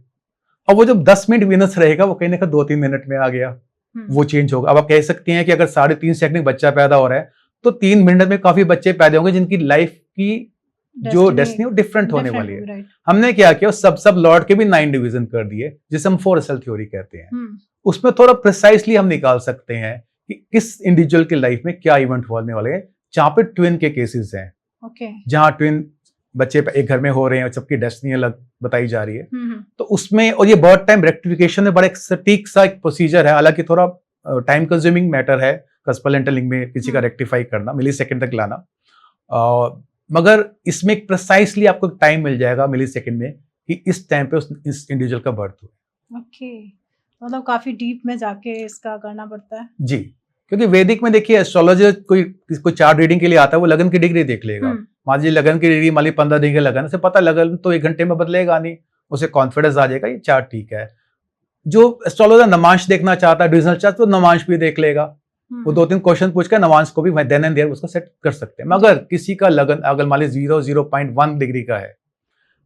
अब वो जब 10 मिनट वीनस रहेगा वो कहीं ना कहीं 2-3 मिनट में आ गया, वो चेंज होगा। अब आप कह सकते हैं कि अगर 3.5 सेकंड में बच्चा पैदा हो रहा है तो 3 मिनट में काफी बच्चे पैदा होंगे जिनकी लाइफ की जो डेस्टिनी डिफरेंट होने वाली है। हमने क्या किया, सब लॉर्ड के भी 9 डिवीजन कर दिए, जिसे हम 4SL थ्योरी कहते हैं। उसमें थोड़ा प्रिसाइसली हम निकाल सकते हैं कि किस इंडिविजुअल की लाइफ में क्या इवेंट होने वाले हैं। जहां पे ट्विन के केसेस हैं, जहां ट्विन बच्चे एक घर में हो रहे हैं और सबकी डेस्टिनी अलग बताई जा रही है, तो उसमें, और ये बर्थ टाइम रेक्टिफिकेशन में बड़ा एक सटीक सा एक प्रोसीजर है, हालांकि थोड़ा टाइम कंज्यूमिंग मैटर है कस्पल इंटरलिंक में किसी का रेक्टिफाई करना, मिली सेकेंड तक लाना, मगर इसमें एक प्रिसाइसली आपको टाइम मिल जाएगा मिली सेकेंड में कि इस टाइम पे इस इंडिविजुअल का बर्थ हुआ। मतलब काफी डीप में जाके इसका करना पड़ता है जी। क्योंकि वैदिक में देखिए एस्ट्रोलॉजर कोई चार्ट रीडिंग के लिए आता है, वो लगन की डिग्री देख लेगा। मान लीजिए लगन की डिग्री, मान लीजिए 15 दिन के लगन, उसे पता लगन तो 1 घंटे में बदलेगा नहीं, उसे कॉन्फिडेंस आ जाएगा ये चार्ट ठीक है। जो एस्ट्रोलॉजर नमांश देखना चाहता है, डिविजनल चार्ट, तो नमांश भी देख लेगा, वो 2-3 क्वेश्चन पूछ कर नमांश को भी देन एंड देयर उसको सेट कर सकते हैं। मगर किसी का लगन अगर मान लीजिए 0.1 डिग्री का है,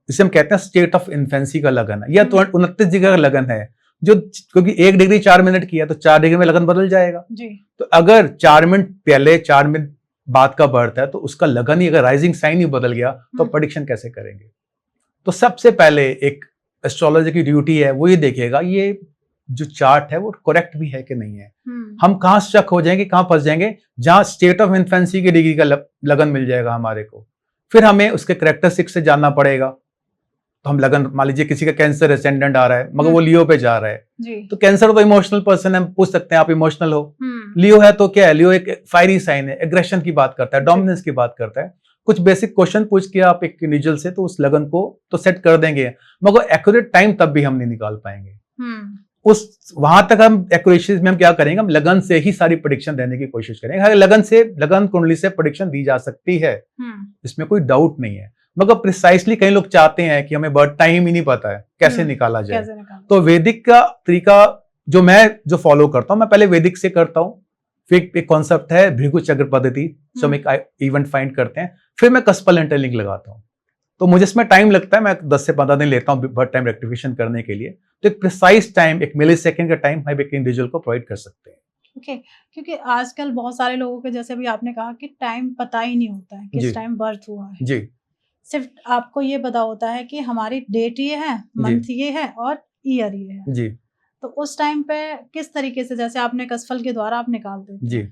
इसे हम कहते हैं स्टेट ऑफ इन्फेंसी का लगन है, या तो 29 डिग्री का लगन है, जो क्योंकि 1 डिग्री 4 मिनट की है तो 4 डिग्री में लगन बदल जाएगा जी। तो अगर 4 मिनट पहले 4 मिनट बाद का बर्थ है तो उसका लगन ही अगर राइजिंग साइन ही बदल गया तो प्रेडिक्शन कैसे करेंगे। तो सबसे पहले एक एस्ट्रोलॉजर की ड्यूटी है, वो ये देखेगा ये जो चार्ट है वो करेक्ट भी है कि नहीं है। हम कहां शक हो जाएंगे, कहां फंस जाएंगे, जहां स्टेट ऑफ इन्फेंसी की डिग्री का लगन मिल जाएगा हमारे को, फिर हमें उसके कैरेक्टरिस्टिक्स से जानना पड़ेगा। तो हम लगन, मान लीजिए किसी का कैंसर एसेंडेंट आ रहा है मगर वो लियो पे जा रहा है जी। तो कैंसर तो इमोशनल पर्सन है, हम पूछ सकते हैं आप इमोशनल हो। लियो है तो क्या है, लियो एक फायरी साइन है, एग्रेशन की बात करता है, डोमिनेंस की बात करता है। कुछ बेसिक क्वेश्चन पूछ के आप एक इंडिविजुअल से तो उस लगन को तो सेट कर देंगे, मगर एक्यूरेट टाइम तब भी हम नहीं निकाल पाएंगे। उस वहां तक हम एक्यूरेसी में हम क्या करेंगे, हम लगन से ही सारी प्रेडिक्शन देने की कोशिश करेंगे। लगन कुंडली से प्रेडिक्शन दी जा सकती है, इसमें कोई डाउट नहीं है, मगर प्रिसाइसली कई लोग चाहते हैं कि हमें बर्थ टाइम ही नहीं पता है, कैसे निकाला जाए। तो वैदिक का तरीका जो फॉलो करता हूं, मैं पहले वैदिक से करता हूं, फिर एक कॉन्सेप्ट है भृगु चक्र पद्धति, जो हम एक इवेंट फाइंड करते हैं, फिर मैं कस्पल इंटरलिंक लगाता हूं। तो मुझे इसमें टाइम लगता है, मैं 10 से 15 दिन लेता हूं बर्थ टाइम रेक्टिफिकेशन करने के लिए। तो एक प्रिसाइज टाइम, एक मिली सेकेंड का टाइम हम एक इंडिविजुअल को प्रोवाइड कर सकते हैं। ओके, क्योंकि आजकल बहुत सारे लोगों के, जैसे अभी आपने कहा कि टाइम पता ही नहीं होता है किस टाइम बर्थ हुआ है जी, सिर्फ आपको ये पता होता है कि हमारी डेट ये है, मंथ ये है और ईयर ये है जी। तो उस टाइम पे किस तरीके से, जैसे आपने कसफल के द्वारा आप निकाल देते जी,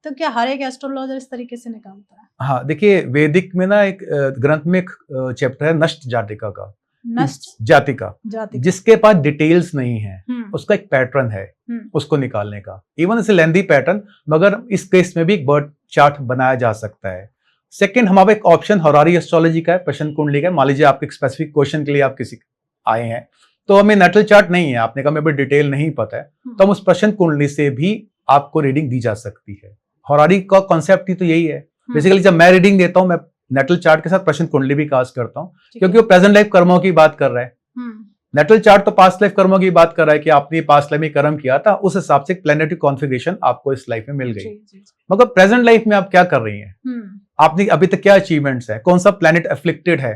तो क्या हर एक एस्ट्रोलॉजर इस तरीके से निकालता है? हाँ, देखिए वैदिक में ना एक ग्रंथ में एक चैप्टर है नष्ट जातिका का, नष्ट जातिका, जिसके पास डिटेल्स नहीं है, उसका एक पैटर्न है उसको निकालने का। इवन इसे लेंथी पैटर्न, मगर इस केस में भी एक बर्थ चार्ट बनाया जा सकता है। सेकंड, हमारा एक ऑप्शन हॉरारी एस्ट्रोलॉजी का है, प्रश्न कुंडली का है। मान लीजिए आपके एक स्पेसिफिक क्वेश्चन के लिए आप किसी आए हैं, तो हमें नेटल चार्ट नहीं है, आपने कहा मेरे डिटेल नहीं पता है, तो हम उस प्रश्न कुंडली से भी आपको रीडिंग दी जा सकती है। हॉरारी का कॉन्सेप्ट ही तो यही है। बेसिकली जब मैं रीडिंग देता हूं, मैं नेटल चार्ट के साथ प्रश्न कुंडली भी कास्ट करता हूं, क्योंकि वो प्रेजेंट लाइफ कर्मों की बात कर रहा है। नेटल चार्ट तो पास्ट लाइफ कर्मों की बात कर रहा है कि आपने पास्ट लाइफ में कर्म किया था, उस हिसाब से प्लैनेटरी कॉन्फ़िगरेशन आपको इस लाइफ में मिल गई। मगर प्रेजेंट लाइफ में आप क्या कर रही हैं, आपने अभी तक क्या अचीवमेंट्स है, कौन सा प्लैनेट अफ्लिक्टेड है।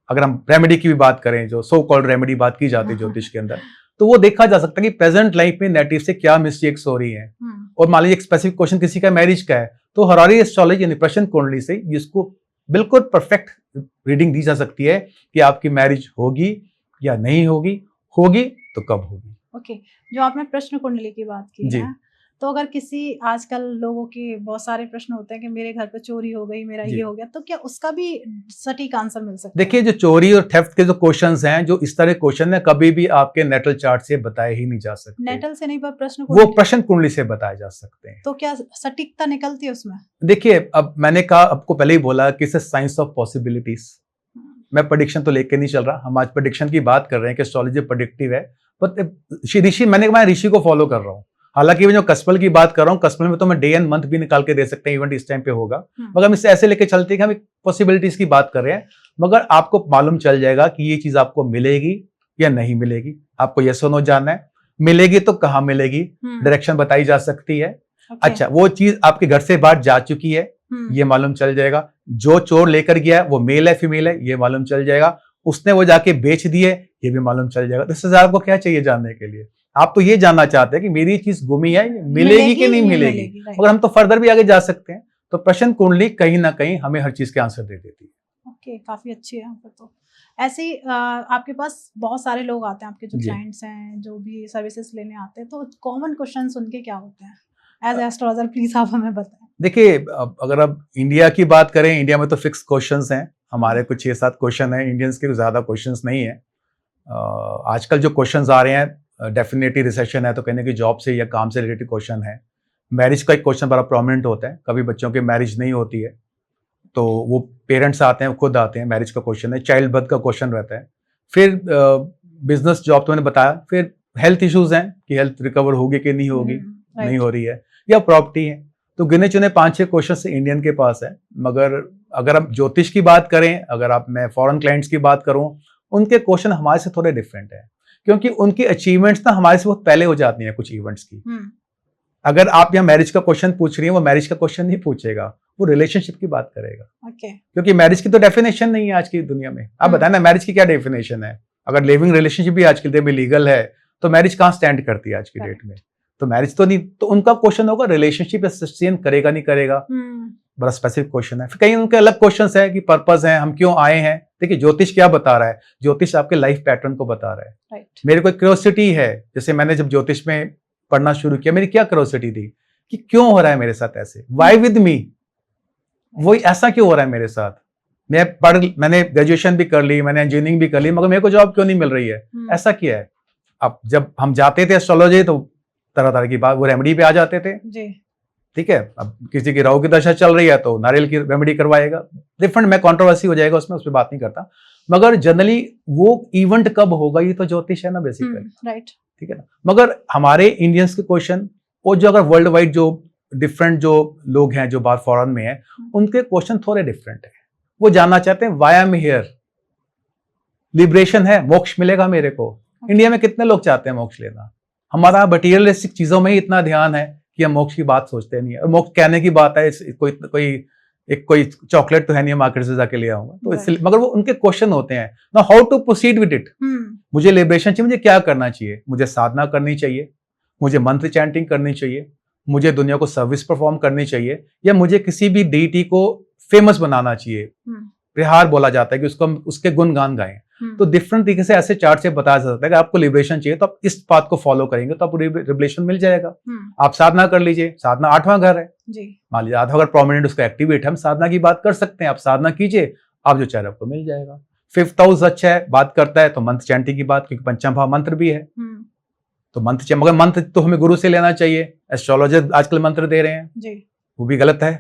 अगर हम रेमेडी की भी बात करें, जो सो कॉल्ड रेमेडी बात की जाती है ज्योतिष के अंदर, तो वो देखा जा सकता है कि प्रेजेंट लाइफ में नेटिव से क्या मिस्टेक्स हो रही हैं। और मान लीजिए एक स्पेसिफिक क्वेश्चन किसी का मैरिज का है, तो हॉरारी एस्ट्रोलॉजी यानी प्रश्न कुंडली से इसको बिल्कुल परफेक्ट रीडिंग दी जा सकती है कि आपकी मैरिज होगी या नहीं होगी, होगी तो कब होगी। ओके, जो आपने प्रश्न कुंडली की बात की है, तो अगर किसी, आजकल लोगों के बहुत सारे प्रश्न होते हैं कि मेरे घर पे चोरी हो गई, मेरा ये हो गया, तो क्या उसका भी सटीक आंसर मिल सकता है? देखिए, जो चोरी और थेफ्ट के जो क्वेश्चंस हैं, जो इस तरह क्वेश्चन है, कभी भी आपके नेटल चार्ट से बताए ही नहीं जा सकते। नेटल से नहीं, पर प्रश्न वो प्रश्न कुंडली से बताए जा सकते हैं। तो क्या सटीकता निकलती है उसमें? देखिए, अब मैंने कहा, आपको पहले ही बोला कि इट्स साइंस ऑफ पॉसिबिलिटीज। मैं प्रेडिक्शन तो लेके नहीं चल रहा, हम आज प्रेडिक्शन की बात कर रहे हैं कि एस्ट्रोलॉजी प्रेडिक्टिव है, बट ऋषि, मैं ऋषि को फॉलो कर रहा हूँ। हालांकि मैं जो कस्पल की बात कर रहा हूँ, कस्पल में तो मैं डे एंड मंथ भी निकाल के दे सकते हैं, इवेंट इस टाइम पे होगा, मगर हम इससे ऐसे लेके चलते हैं कि हम एक पॉसिबिलिटीज की बात कर रहे हैं। मगर आपको मालूम चल जाएगा कि ये चीज आपको मिलेगी या नहीं मिलेगी। आपको यस और नो जानना है, मिलेगी तो कहाँ मिलेगी, डायरेक्शन बताई जा सकती है। अच्छा, वो चीज आपके घर से बाहर जा चुकी है, ये मालूम चल जाएगा। जो चोर लेकर गया है वो मेल है फीमेल है, ये मालूम चल जाएगा। उसने वो जाके बेच दिए, ये भी मालूम चल जाएगा। तो इससे आपको क्या चाहिए जानने के लिए? आप तो ये जानना चाहते हैं कि मेरी चीज गुमी है, मिलेगी कि नहीं मिलेगी। और हम तो फर्दर भी आगे जा सकते हैं। तो प्रश्न कुंडली कहीं ना कहीं हमें हर चीज के आंसर दे देती है। ओके, काफी अच्छी है। तो ऐसे ही आपके पास बहुत सारे लोग आते हैं, आपके जो क्लाइंट्स हैं, जो भी सर्विसेज लेने आते हैं, तो कॉमन क्वेश्चंस उनके क्या होते हैं? एज एस्ट्रोलॉजर प्लीज आप हमें बताएं। देखिए, अगर आप इंडिया की बात करें, इंडिया में तो फिक्स क्वेश्चंस हैं। हमारे कुछ 6-7 क्वेश्चन हैं, इंडियंस के ज्यादा क्वेश्चंस नहीं है। आजकल जो क्वेश्चंस आ रहे हैं, डेफिनेटली रिसेशन है तो कहने की जॉब से या काम से रिलेटेड क्वेश्चन है। मैरिज का एक क्वेश्चन बड़ा प्रोमिनेंट होता है, कभी बच्चों की मैरिज नहीं होती है तो वो पेरेंट्स आते हैं, खुद आते हैं, मैरिज का क्वेश्चन है। चाइल्ड बर्थ का क्वेश्चन रहता है। फिर बिजनेस जॉब तो मैंने बताया। फिर हेल्थ इश्यूज हैं कि हेल्थ रिकवर होगी कि नहीं होगी, नहीं हो रही है, या प्रॉपर्टी है। तो गिने चुने 5-6 क्वेश्चन से इंडियन के पास है। मगर अगर आप ज्योतिष की बात करें, अगर मैं फॉरेन क्लाइंट्स की बात करूं, उनके क्वेश्चन हमारे से थोड़े डिफरेंट है, क्योंकि उनकी अचीवमेंट्स ना हमारे से बहुत पहले हो जाती हैं कुछ इवेंट्स की। अगर आप यहाँ मैरिज का क्वेश्चन पूछ रही हैं, वो मैरिज का क्वेश्चन नहीं पूछेगा, वो रिलेशनशिप की बात करेगा। क्योंकि मैरिज की तो डेफिनेशन नहीं है आज की दुनिया में। आप बताएं ना, मैरिज की क्या डेफिनेशन है? अगर लिविंग रिलेशनशिप भी आज के दिन में लीगल है, तो मैरिज कहाँ स्टैंड करती है आज की डेट में? तो मैरिज तो नहीं। तो उनका क्वेश्चन होगा रिलेशनशिप सस्टेन करेगा नहीं करेगा, बड़ा स्पेसिफिक क्वेश्चन है। फिर कहीं उनके अलग क्वेश्चन है कि पर्पस है, हम क्यों आए हैं। देखिए, ज्योतिष क्या बता रहा है? ज्योतिष आपके लाइफ पैटर्न को बता रहा है। मेरे को क्यूरियोसिटी है, जैसे मैंने जब ज्योतिष में पढ़ना शुरू किया, मेरी क्या क्यूरियोसिटी थी कि क्यों हो रहा है मेरे साथ ऐसे, वाई विद मी, वही ऐसा क्यों हो रहा है मेरे साथ। मैंने ग्रेजुएशन भी कर ली, मैंने इंजीनियरिंग भी कर ली, मगर मेरे को जॉब क्यों नहीं मिल रही है, ऐसा क्या है। अब जब हम जाते थे एस्ट्रोलॉजी, तो तरह तरह की बात, वो रेमेडी पे आ जाते थे ठीक है, अब किसी की राहु की दशा चल रही है तो नारियल की रेमेडी करवाएगा, डिफरेंट, मैं कंट्रोवर्सी हो जाएगा उसमें, उस पर बात नहीं करता, मगर जनरली वो इवेंट कब होगा ये तो ज्योतिष है ना बेसिकली, राइट, ठीक है ना। मगर हमारे इंडियंस के क्वेश्चन, और जो अगर वर्ल्ड वाइड जो डिफरेंट जो लोग हैं जो बाहर फॉरेन में हैं, उनके क्वेश्चन थोड़े डिफरेंट है। वो जानना चाहते हैं why I am here, liberation है, मोक्ष मिलेगा मेरे को। इंडिया में कितने लोग चाहते हैं मोक्ष लेना? हमारा मटीरियलिस्टिक चीजों में ही इतना ध्यान है कि हम मोक्ष की बात सोचते नहीं है। और मोक्ष कहने की बात है, कोई चॉकलेट तो है नहीं मार्केट से जाके ले आऊंगा, तो इसलिए, मगर वो उनके क्वेश्चन होते हैं ना, how to proceed with it. मुझे लिबरेशन चाहिए, मुझे क्या करना चाहिए? मुझे साधना करनी चाहिए, मुझे मंत्र चैंटिंग करनी चाहिए, मुझे दुनिया को सर्विस परफॉर्म करनी चाहिए, या मुझे किसी भी डीटी को फेमस बनाना चाहिए। प्रहार बोला जाता है कि उसको उसके गुणगान गाएं। तो डिफरेंट तरीके से ऐसे चार्ट से बताया जा सकता है कि आपको लिबरेशन चाहिए तो आप इस बात को फॉलो करेंगे तो आपको लिबरेशन मिल जाएगा। आप साधना कर लीजिए, साधना 8वां घर है, मान लीजिए 8वां घर प्रोमिनेंट उसका एक्टिवेट है, हम साधना की बात कर सकते हैं, आप साधना कीजिए, आप जो चाह रहे आपको मिल जाएगा। 5th हाउस अच्छा है, बात करता है तो मंत्र चैंटिंग की बात, क्योंकि 5वां भाव मंत्र भी है, तो मंत्र, मगर मंत्र तो हमें गुरु से लेना चाहिए। एस्ट्रोलॉजर आजकल मंत्र दे रहे हैं, वो भी गलत है,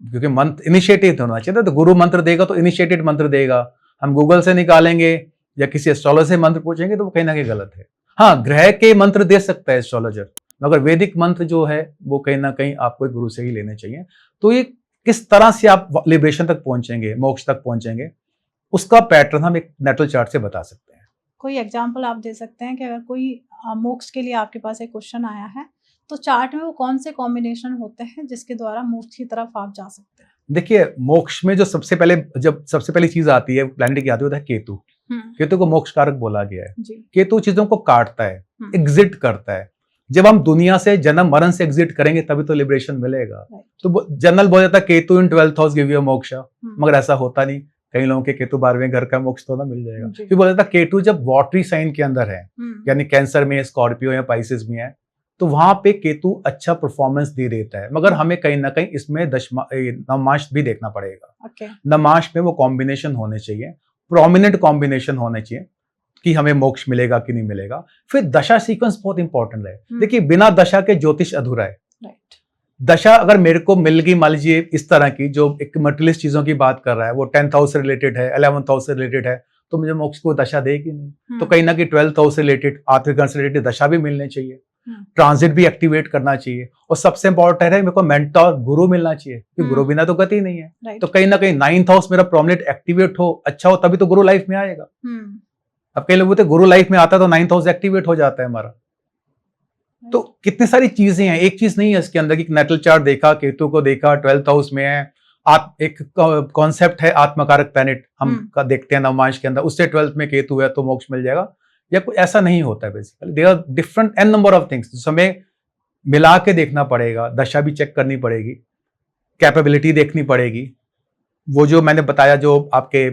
क्योंकि मंत्र इनिशिएटिव होना चाहिए, तो गुरु मंत्र देगा तो इनिशिएटेड मंत्र देगा। हम गूगल से निकालेंगे या किसी एस्ट्रोलॉजर से मंत्र पूछेंगे तो वो कहीं ना कहीं गलत है। हाँ, ग्रह के मंत्र दे सकता है एस्ट्रोलॉजर, मगर वैदिक मंत्र जो है वो कहीं ना कहीं आपको गुरु से ही लेने चाहिए। तो ये किस तरह से आप लिबरेशन तक पहुंचेंगे, मोक्ष तक पहुंचेंगे, उसका पैटर्न हम एक नेटल चार्ट से बता सकते हैं। कोई एग्जाम्पल आप दे सकते हैं कि अगर कोई मोक्ष के लिए आपके पास एक क्वेश्चन आया है तो चार्ट में वो कौन से कॉम्बिनेशन होते हैं जिसके द्वारा मोक्ष की तरफ आप जा सकते हैं? देखिए, मोक्ष में जो सबसे पहली चीज आती है प्लैनेट की, आती है केतु। केतु को मोक्ष कारक बोला गया है। केतु चीजों को काटता है, एग्जिट करता है। जब हम दुनिया से जन्म मरण से एग्जिट करेंगे तभी तो लिबरेशन मिलेगा। तो जनरल बोला जाता है केतु इन 12th हाउस गिव यू मोक्ष, मगर ऐसा होता नहीं। कई लोगों के केतु 12वें घर का मोक्ष तो ना मिल जाएगा। फिर बोला जाता है केतु जब वॉटरी साइन के अंदर है, यानी कैंसर में, स्कॉर्पियो या पाइसेस में है, तो वहां पे केतु अच्छा परफॉर्मेंस दे देता है, मगर हमें कहीं ना कहीं इसमें नवमांश भी देखना पड़ेगा। नवमांश में वो कॉम्बिनेशन होने चाहिए, प्रोमिनेंट कॉम्बिनेशन होने चाहिए कि हमें मोक्ष मिलेगा कि नहीं मिलेगा। फिर दशा सीक्वेंस बहुत इंपॉर्टेंट है। देखिए, बिना दशा के ज्योतिष अधूरा है। दशा अगर मेरे को मिल गई, मान लीजिए इस तरह की जो एक मटेरियलिस्ट चीजों की बात कर रहा है, वो 10th हाउस से रिलेटेड है, 11th हाउस से रिलेटेड है, तो मुझे मोक्ष को दशा देगी नहीं। तो कहीं ना कहीं 12th हाउस से रिलेटेड, आर्थिक घर से रिलेटेड दशा भी मिलनी चाहिए, ट्रांजिट भी एक्टिवेट करना चाहिए, और सबसे इंपॉर्टेंट है मेरे को मेंटर गुरु मिलना चाहिए, क्योंकि गुरु बिना तो गति नहीं है। तो कहीं ना कहीं 9th हाउस मेरा प्रोमिनेंट एक्टिवेट हो, अच्छा हो, तभी तो गुरु लाइफ में आएगा। अब कई लोग बोलते गुरु लाइफ में आता तो 9th हाउस एक्टिवेट हो जाता है हमारा। तो कितनी सारी चीजें हैं, एक चीज नहीं है इसके अंदर कि नेटल चार्ट देखा, केतु को देखा, 12th हाउस में है, एक कॉन्सेप्ट है आत्मकारक प्लैनेट हम का देखते हैं नवमांश के अंदर, उससे 12th में केतु है तो मोक्ष मिल जाएगा, या कुछ ऐसा नहीं होता है। Basically there are different an number of things, जिसमें हमें मिला के देखना पड़ेगा, दशा भी चेक करनी पड़ेगी, कैपेबिलिटी देखनी पड़ेगी। वो जो मैंने बताया, जो आपके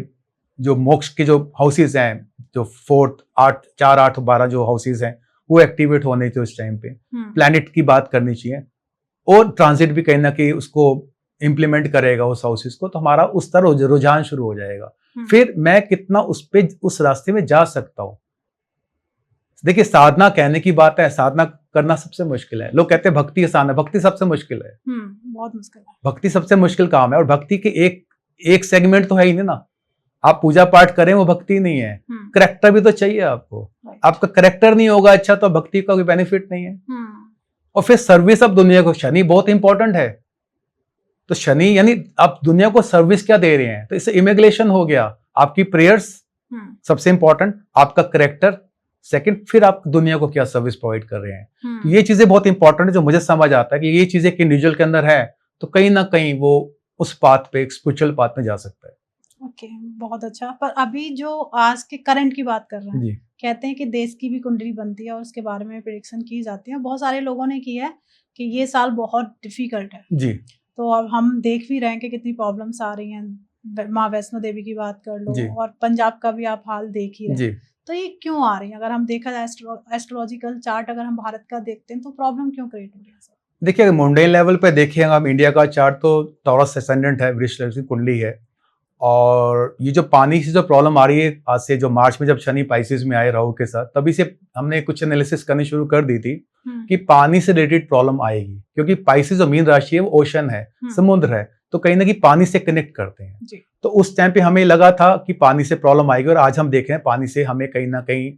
जो मोक्ष के जो हाउसेज हैं, जो 4th 8 4 8 12 जो हाउसेज हैं, वो एक्टिवेट होने चाहिए उस टाइम पे। प्लैनेट की बात करनी चाहिए, और ट्रांजिट भी कहीं ना कहीं उसको इंप्लीमेंट करेगा उस हाउसेज को, तो हमारा उस तरह रुझान शुरू हो जाएगा। फिर मैं कितना उस रास्ते में जा सकता हूँ। देखिए, साधना कहने की बात है, साधना करना सबसे मुश्किल है। लोग कहते हैं भक्ति आसान है, भक्ति सबसे मुश्किल है। बहुत मुश्किल है, भक्ति सबसे मुश्किल काम है। और भक्ति के एक सेगमेंट तो है ही नहीं ना, आप पूजा पाठ करें वो भक्ति नहीं है, करेक्टर भी तो चाहिए आपको। आपका करेक्टर नहीं होगा अच्छा तो भक्ति का कोई बेनिफिट नहीं है। और फिर सर्विस ऑफ दुनिया को, शनि बहुत इंपॉर्टेंट है, तो शनि यानी आप दुनिया को सर्विस क्या दे रहे हैं, तो इससे इमिग्रेशन हो गया, आपकी प्रेयर्स सबसे इंपॉर्टेंट, आपका करेक्टर सेकंड, फिर आप दुनिया को क्या सर्विस प्रोवाइड कर रहे हैं। तो ये चीजें बहुत इंपॉर्टेंट है, जो मुझे समझ आता है कि ये चीजें इंडिविजुअल के अंदर है, तो कहीं ना कहीं वो उस पाथ पे, एक स्पिरिचुअल पाथ में जा सकता है। ओके, बहुत अच्छा। पर अभी जो आज के करंट की बात कर रहे हैं, कहते हैं कि देश की भी कुंडली बनती है और उसके बारे में प्रेडिक्शन की जाती है। बहुत सारे लोगों ने की है कि ये साल बहुत डिफिकल्ट है जी। तो अब हम देख भी रहे हैं कि कितनी प्रॉब्लम्स आ रही हैं। माँ वैष्णो देवी की बात कर लो, और पंजाब का भी आप हाल देख ही रहे हैं। तो ये क्यों आ रही है? अगर हम देखा जाए एस्ट्रोलॉजिकल चार्ट अगर हम भारत का देखते हैं तो प्रॉब्लम क्यों क्रिएट हो रही है? देखिए, मुंडेन लेवल पे देखिए हम इंडिया का चार्ट तो टॉरस असेंडेंट है, वृष की कुंडली है, और ये जो पानी से जो प्रॉब्लम आ रही है आज से, जो मार्च में जब शनि पाइसेस में आए राहु के साथ, तभी से हमने कुछ एनालिसिस करनी शुरू कर दी थी कि पानी से रिलेटेड प्रॉब्लम आएगी, क्योंकि पाइसेस जो मीन राशि है वो ओशन है, समुद्र है, तो कहीं ना कहीं पानी से कनेक्ट करते हैं जी। तो उस टाइम पे हमें लगा था कि पानी से प्रॉब्लम आएगी, और आज हम देख रहे हैं पानी से हमें कहीं ना कहीं,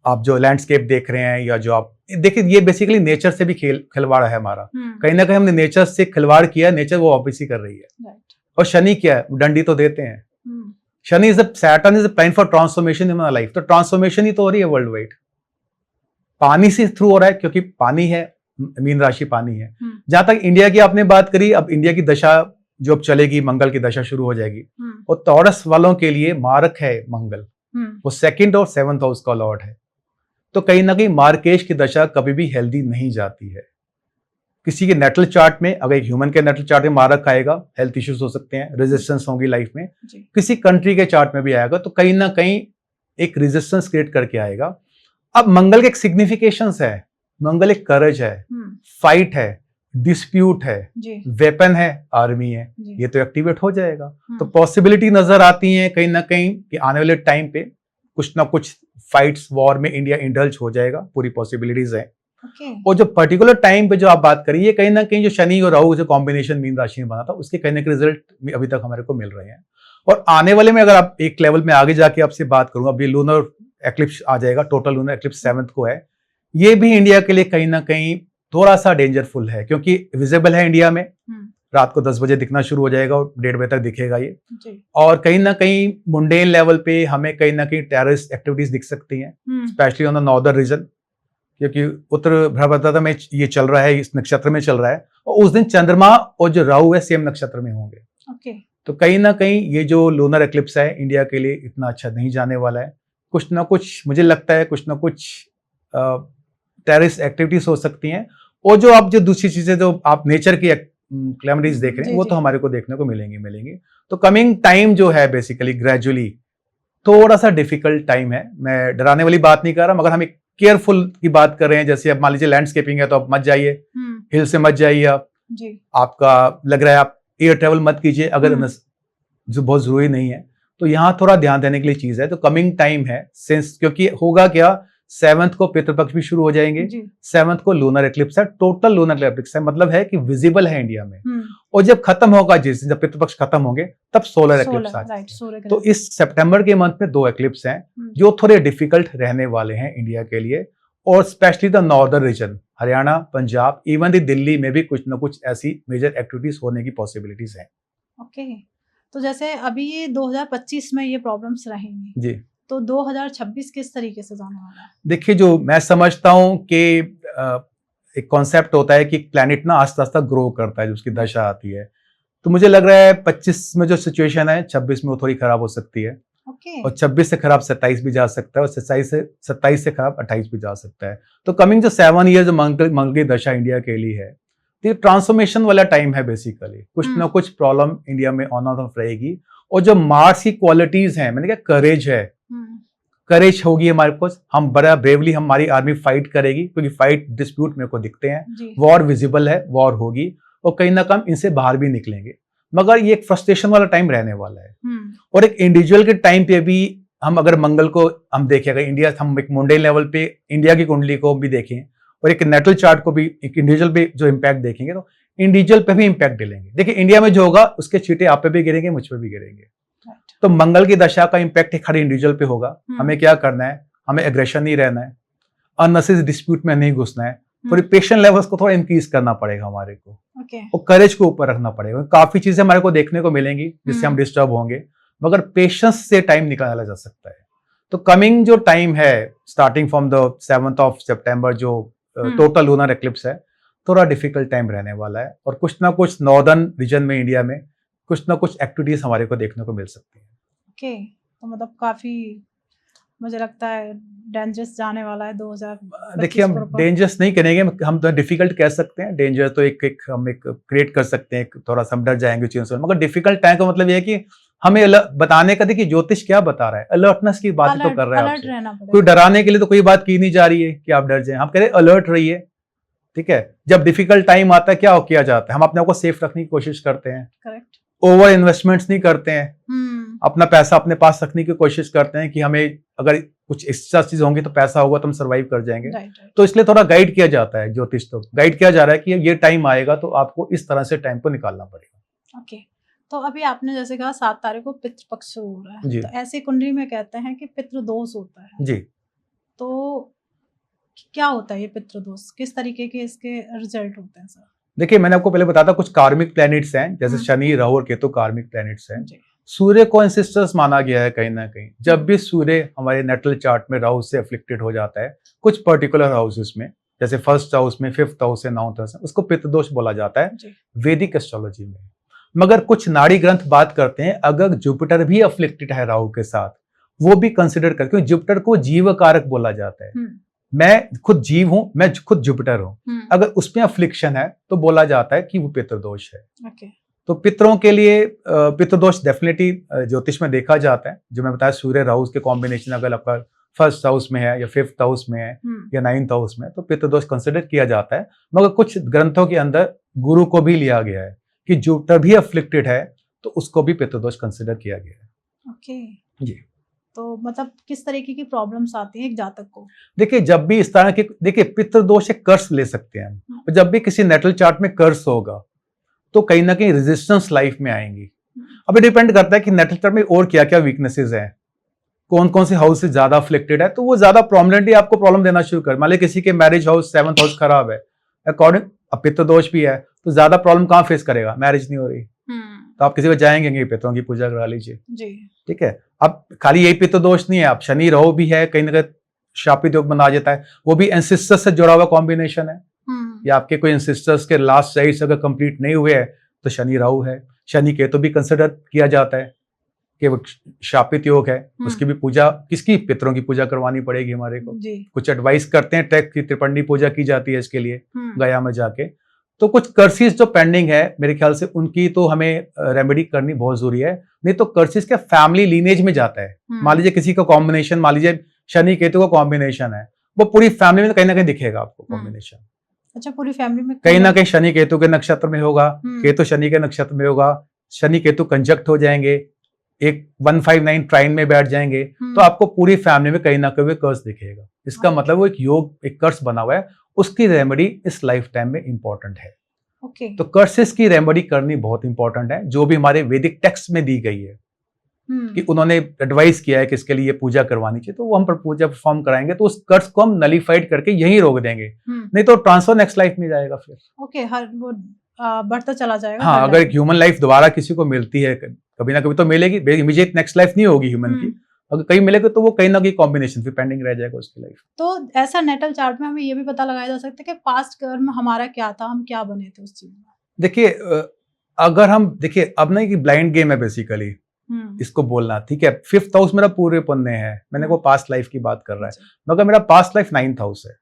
आप जो लैंडस्केप देख रहे हैं या जो आप देखिए, ये बेसिकली नेचर से भी खिलवाड़ है हमारा, कहीं ना कहीं हमने नेचर से खिलवाड़ किया, नेचर वो वापस ही कर रही है। और शनि क्या है, डंडी तो देते हैं। Shani is Saturn is a planet for transformation in life, तो ट्रांसफॉर्मेशन ही तो हो रही है वर्ल्ड वाइड, पानी से थ्रू हो रहा है, क्योंकि पानी है, मीन राशि पानी है। जहां तक इंडिया की आपने बात करी, अब इंडिया की दशा जो अब चलेगी, मंगल की दशा शुरू हो जाएगी, और टॉरस वालों के लिए मारक है मंगल, वो 2nd और 7th हाउस का लॉर्ड है। तो कहीं ना कहीं मार्केश की दशा कभी भी हेल्दी नहीं जाती है। किसी के नेटल चार्ट में, अगर एक ह्यूमन के नेटल चार्ट में मारक आएगा, हेल्थ इश्यूज हो सकते हैं, रेजिस्टेंस होंगी लाइफ में। किसी कंट्री के चार्ट में भी आएगा तो कहीं ना कहीं एक रेजिस्टेंस क्रिएट करके आएगा। अब मंगल के एक सिग्निफिकेशंस है, मंगल एक करज है, फाइट है, डिस्प्यूट है, वेपन है, आर्मी है, ये तो एक्टिवेट हो जाएगा। तो पॉसिबिलिटी नजर आती है कहीं ना कहीं कि आने वाले टाइम पे कुछ ना कुछ फाइट्स, वॉर में इंडिया इंडल्ज हो जाएगा, पूरी पॉसिबिलिटीज है। और जो पर्टिकुलर टाइम पे जो आप बात करिए, कहीं ना कहीं जो शनि और राहु जो कॉम्बिनेशन मीन राशि में बना था, उसके कहीं ना कहीं रिजल्ट अभी तक हमारे को मिल रहे हैं। और आने वाले में अगर आप एक लेवल में आगे जाके आपसे बात करूंगा, अभी लूनर एक्लिप्स आ जाएगा, टोटल लूनर एक्लिप्स 7th को है, ये भी इंडिया के लिए कहीं ना कहीं थोड़ा सा डेंजरफुल है, क्योंकि विजिबल है इंडिया में, रात को 10 बजे दिखना शुरू हो जाएगा और 1:30 बजे तक दिखेगा ये। और कहीं ना कहीं मुंडेन लेवल पे हमें कहीं ना कहीं टेररिस्ट एक्टिविटीज दिख सकती हैं, specially on the northern region, क्योंकि उत्तर बृहस्पति में ये चल रहा है, इस नक्षत्र में चल रहा है, और उस दिन चंद्रमा और जो राहु है सेम नक्षत्र में होंगे। तो कहीं ना कहीं ये जो लूनर एक्लिप्स है इंडिया के लिए इतना अच्छा नहीं जाने वाला है। कुछ ना कुछ मुझे लगता है, कुछ ना कुछ टेररिस्ट एक्टिविटीज हो सकती हैं, और जो आप जो दूसरी चीजें जो आप नेचर की क्लैमिटीज देख रहे हैं, वो तो हमारे को देखने को मिलेंगी। तो कमिंग टाइम जो है बेसिकली ग्रेजुअली थोड़ा सा डिफिकल्ट टाइम है। मैं डराने वाली बात नहीं कर रहा, मगर हम एक केयरफुल की बात कर रहे हैं। जैसे अब मान लीजिए लैंडस्केपिंग है तो आप मत जाइए, हिल से मत जाइए, आप आपका लग रहा है आप एयर ट्रेवल मत कीजिए, अगर जो बहुत जरूरी नहीं है। तो यहाँ थोड़ा ध्यान देने के लिए चीज है। तो कमिंग टाइम है, सिंस क्योंकि होगा क्या, 7th को पितृपक्ष भी शुरू हो जाएंगे, 7th को लूनर एक्लिप्स है, टोटल लूनर एक्लिप्स है, मतलब है कि विजिबल है इंडिया में। और जब खत्म होगा, जब पितृपक्ष खत्म होंगे, तब सोलर एक्लिप्स आ जाएंगे। तो इस सितंबर के मंथ में 2 एक्लिप्स हैं जो थोड़े डिफिकल्ट रहने वाले हैं इंडिया के लिए, और specially the northern region, Haryana, Punjab, even the Delhi में भी कुछ ना कुछ ऐसी मेजर एक्टिविटीज होने की पॉसिबिलिटीज है। ओके, तो जैसे अभी ये 2025 में ये प्रॉब्लम्स रहेंगी जी, तो 2026 किस तरीके से जाने वाला है? देखिए, जो मैं समझता हूं कि एक कॉन्सेप्ट होता है कि प्लैनेट ना आस्ते आस्ते ग्रो करता है, जो उसकी दशा आती है। तो मुझे लग रहा है 25 में जो सिचुएशन है, 26 में वो थोड़ी खराब हो सकती है। और 26 से खराब 27 भी जा सकता है, और 27 से खराब 28 भी जा सकता है। तो कमिंग जो 7 ईयर जो मंगल की दशा इंडिया के लिए है, तो ट्रांसफॉर्मेशन वाला टाइम है बेसिकली। कुछ ना कुछ प्रॉब्लम इंडिया में ऑन ऑफ रहेगी। और जो मार्स की क्वालिटीज हैं, मैंने कहा करेज है, करेज होगी हमारे पास, हम बड़ा ब्रेवली हमारी आर्मी फाइट करेगी, क्योंकि फाइट डिस्प्यूट मेरे को दिखते हैं, वॉर विजिबल है, वॉर होगी, और कहीं ना कहीं इनसे बाहर भी निकलेंगे। मगर ये एक फ्रस्ट्रेशन वाला टाइम रहने वाला है। और एक इंडिविजुअल के टाइम पे भी हम अगर मंगल को हम देखेगा, इंडिया, हम एक मुंडेन लेवल पे इंडिया की कुंडली को भी देखें, और एक नेटल चार्ट को भी, एक इंडिविजुअल पे जो इम्पैक्ट देखेंगे, तो इंडिविजुअल पे भी इम्पैक्ट डालेंगे। देखिए, इंडिया में जो होगा उसके छींटे आप पे भी गिरेंगे, मुझ पे भी गिरेंगे। तो मंगल की दशा का इम्पैक्ट एक हर इंडिविजुअल पे होगा। हमें क्या करना है, हमें एग्रेशन नहीं रहना है, अननेसेसरी डिस्प्यूट में नहीं घुसना है, थोड़ी पेशेंट लेवल्स को थोड़ा इंक्रीज करना पड़ेगा हमारे को, और करेज को ऊपर रखना पड़ेगा। काफी चीजें हमारे को देखने को मिलेंगी जिससे हम डिस्टर्ब होंगे, मगर पेशेंस से टाइम निकाला जा सकता है। तो कमिंग जो टाइम है, starting from the 7th of September, जो टोटल लूनर एक्लिप्स है, थोड़ा डिफिकल्ट टाइम रहने वाला है। और कुछ ना कुछ नॉर्दर्न रीजन में इंडिया में कुछ ना कुछ एक्टिविटीज हमारे को देखने को मिल सकती है। ओके, तो मतलब काफी मुझे लगता है डेंजरस जाने वाला है 2025। देखिए, हम डेंजरस नहीं करेंगे, हम तो डिफिकल्ट कह सकते हैं। डेंजर तो हम एक क्रिएट कर सकते हैं, थोड़ा सा हम डर जाएंगे चीजों से, मगर डिफिकल्ट टाइम का मतलब ये है कि हमें बताने का, देखिए ज्योतिष क्या बता रहा है, अलर्टनेस की बात तो कर रहा है। कोई डराने के लिए तो कोई बात की नहीं जा रही है कि आप डर जाए, हम कह रहे हैं अलर्ट रहिए। ठीक है, जब डिफिकल्ट टाइम आता है क्या किया जाता है, हम अपने आप को सेफ रखने की कोशिश करते हैं। करेक्ट। ओवर इन्वेस्टमेंट्स नहीं करते हैं, अपना पैसा अपने पास रखने की कोशिश करते हैं कि हमें अगर कुछ एक्स्ट्रा चीज होंगी तो पैसा होगा तो हम सर्वाइव कर जाएंगे। तो इसलिए थोड़ा गाइड किया जाता है, ज्योतिष तो गाइड किया जा रहा है कि ये टाइम आएगा तो आपको इस तरह से टाइम को निकालना पड़ेगा। ओके, तो अभी आपने जैसे कहा 7 तारीख को पितृपक्ष शुरू हो रहा है, तो ऐसी कुंडली में कहते हैं कि पितृदोष होता है जी। तो क्या होता है ये पितृदोष, किस तरीके के इसके रिजल्ट होते हैं सर? देखिए, मैंने आपको पहले बताया था कुछ कार्मिक प्लैनेट्स हैं, जैसे शनि, राहु और केतु कार्मिक प्लैनेट्स हैं। सूर्य को एंसेस्टर्स माना गया है कहीं ना कहीं। जब भी सूर्य हमारे नेटल चार्ट में राहु से अफ्लिक्टेड हो जाता है, कुछ पर्टिकुलर हाउसेस में, जैसे फर्स्ट हाउस में, 5th हाउस है, 9th हाउस है, उसको पितृदोष बोला जाता है वैदिक एस्ट्रोलॉजी में। मगर कुछ नाड़ी ग्रंथ बात करते हैं अगर जुपिटर भी अफ्लिक्टेड है राहु के साथ, वो भी कंसिडर करते, क्योंकि जुपिटर को जीव कारक बोला जाता है। मैं खुद जीव हूं, मैं खुद जुपिटर हूं, अगर उसमें अफ्लिक्शन है तो बोला जाता है कि वो पितृदोष है। तो पितरों के लिए पितृदोष डेफिनेटली ज्योतिष में देखा जाता है। जो मैं बताया, सूर्य राहु के कॉम्बिनेशन अगर आपका फर्स्ट हाउस में है या 5th हाउस में है या 9th हाउस में, तो पितृदोष कंसिडर किया जाता है। मगर कुछ ग्रंथों के अंदर गुरु को भी लिया गया है कि जुपिटर भी अफ्लिक्टेड है तो उसको भी पितृदोष कंसिडर किया गया है। ओके जी। तो मतलब किस तरीके की प्रॉब्लम्स आती है एक जातक को? देखिए, जब भी इस तरह के, देखिए पितृदोष एक कर्स ले सकते हैं हम, और जब भी किसी नेटल चार्ट में कर्स होगा तो कहीं ना कहीं रेजिस्टेंस लाइफ में आएंगी। अब डिपेंड करता है कि नेटल चार्ट में और क्या क्या वीकनेसेस हैं, कौन कौन से हाउस से ज्यादा अफ्लिक्टेड है, तो वो ज्यादा प्रोमिनेंटली आपको प्रॉब्लम देना शुरू कर। मान लीजिए किसी के मैरिज हाउस 7th हाउस खराब है, अकॉर्डिंग पितृदोष भी है, तो ज्यादा प्रॉब्लम कहाँ फेस करेगा? मैरिज नहीं हो रही, तो आप किसी को जाएंगे पितरों की पूजा करा लीजिए जी। ठीक है। अब खाली यही पितृदोष नहीं है, अब शनि राहु भी है, कहीं ना कहीं शापित योग बना जाता है, वो भी एंसेस्टर्स से जुड़ा हुआ कॉम्बिनेशन है। या आपके कोई एंसेस्टर्स के लास्ट राइट्स अगर कंप्लीट नहीं हुए हैं तो शनि राहु है। शनि केतु भी कंसिडर किया जाता है कि वो शापित योग है, उसकी भी पूजा, किसकी? पितरों की पूजा करवानी पड़ेगी हमारे को। कुछ एडवाइस करते हैं, ट्रैक की त्रिपंडी पूजा की जाती है इसके लिए गया में जाके। तो कुछ कर्सिस जो पेंडिंग है मेरे ख्याल से उनकी तो हमें रेमेडी करनी बहुत जरूरी है, नहीं तो कर्सिस के फैमिली लीनेज में जाता है। मान लीजिए किसी का कॉम्बिनेशन, मान लीजिए शनि केतु का कॉम्बिनेशन है, वो पूरी फैमिली में कहीं ना कहीं दिखेगा आपको कॉम्बिनेशन। अच्छा, पूरी फैमिली में कहीं ना कहीं शनि केतु के नक्षत्र में होगा, केतु शनि के नक्षत्र में होगा, शनि केतु कंजक्ट हो जाएंगे, एक 159 ट्राइन में बैठ जाएंगे, तो आपको पूरी फैमिली में कहीं ना कहीं कर्स दिखेगा। इसका मतलब वो एक योग, एक कर्स बना हुआ है, उसकी रेमेडी इस लाइफ टाइम में इंपॉर्टेंट है। तो कर्सेस की रेमेडी करनी बहुत इंपॉर्टेंट है, जो भी हमारे वैदिक टेक्स्ट में दी गई है कि उन्होंने एडवाइस किया है कि इसके लिए पूजा करवानी चाहिए, तो वो हम पूजा परफॉर्म कराएंगे तो उस कर्स को हम नलीफाइड करके यहीं रोक देंगे, नहीं तो ट्रांसफर नेक्स्ट लाइफ में जाएगा फिर। हर वो बढ़ता चला जाएगा। हाँ, अगर एक ह्यूमन लाइफ दोबारा किसी को मिलती है, कभी ना कभी तो मिलेगी, इमीडिएट नेक्स्ट लाइफ नहीं होगी ह्यूमन की, अगर कहीं मिलेगा तो वो कहीं ना कहीं कॉम्बिनेशन फिर पेंडिंग रह जाएगा उसकी लाइफ। तो ऐसा नेटल चार्ट में हमें ये भी पता लगाया जा सकता है कि पास्ट कर्म हमारा क्या था, हम क्या बने थे उस चीज में। देखिए, अगर हम देखिए, अब नहीं कि ब्लाइंड गेम है बेसिकली इसको बोलना, ठीक है। 5th हाउस मेरा पूरे पुण्य है, मैंने वो पास्ट लाइफ की बात कर रहा है, मगर मेरा पास्ट लाइफ 9th हाउस है।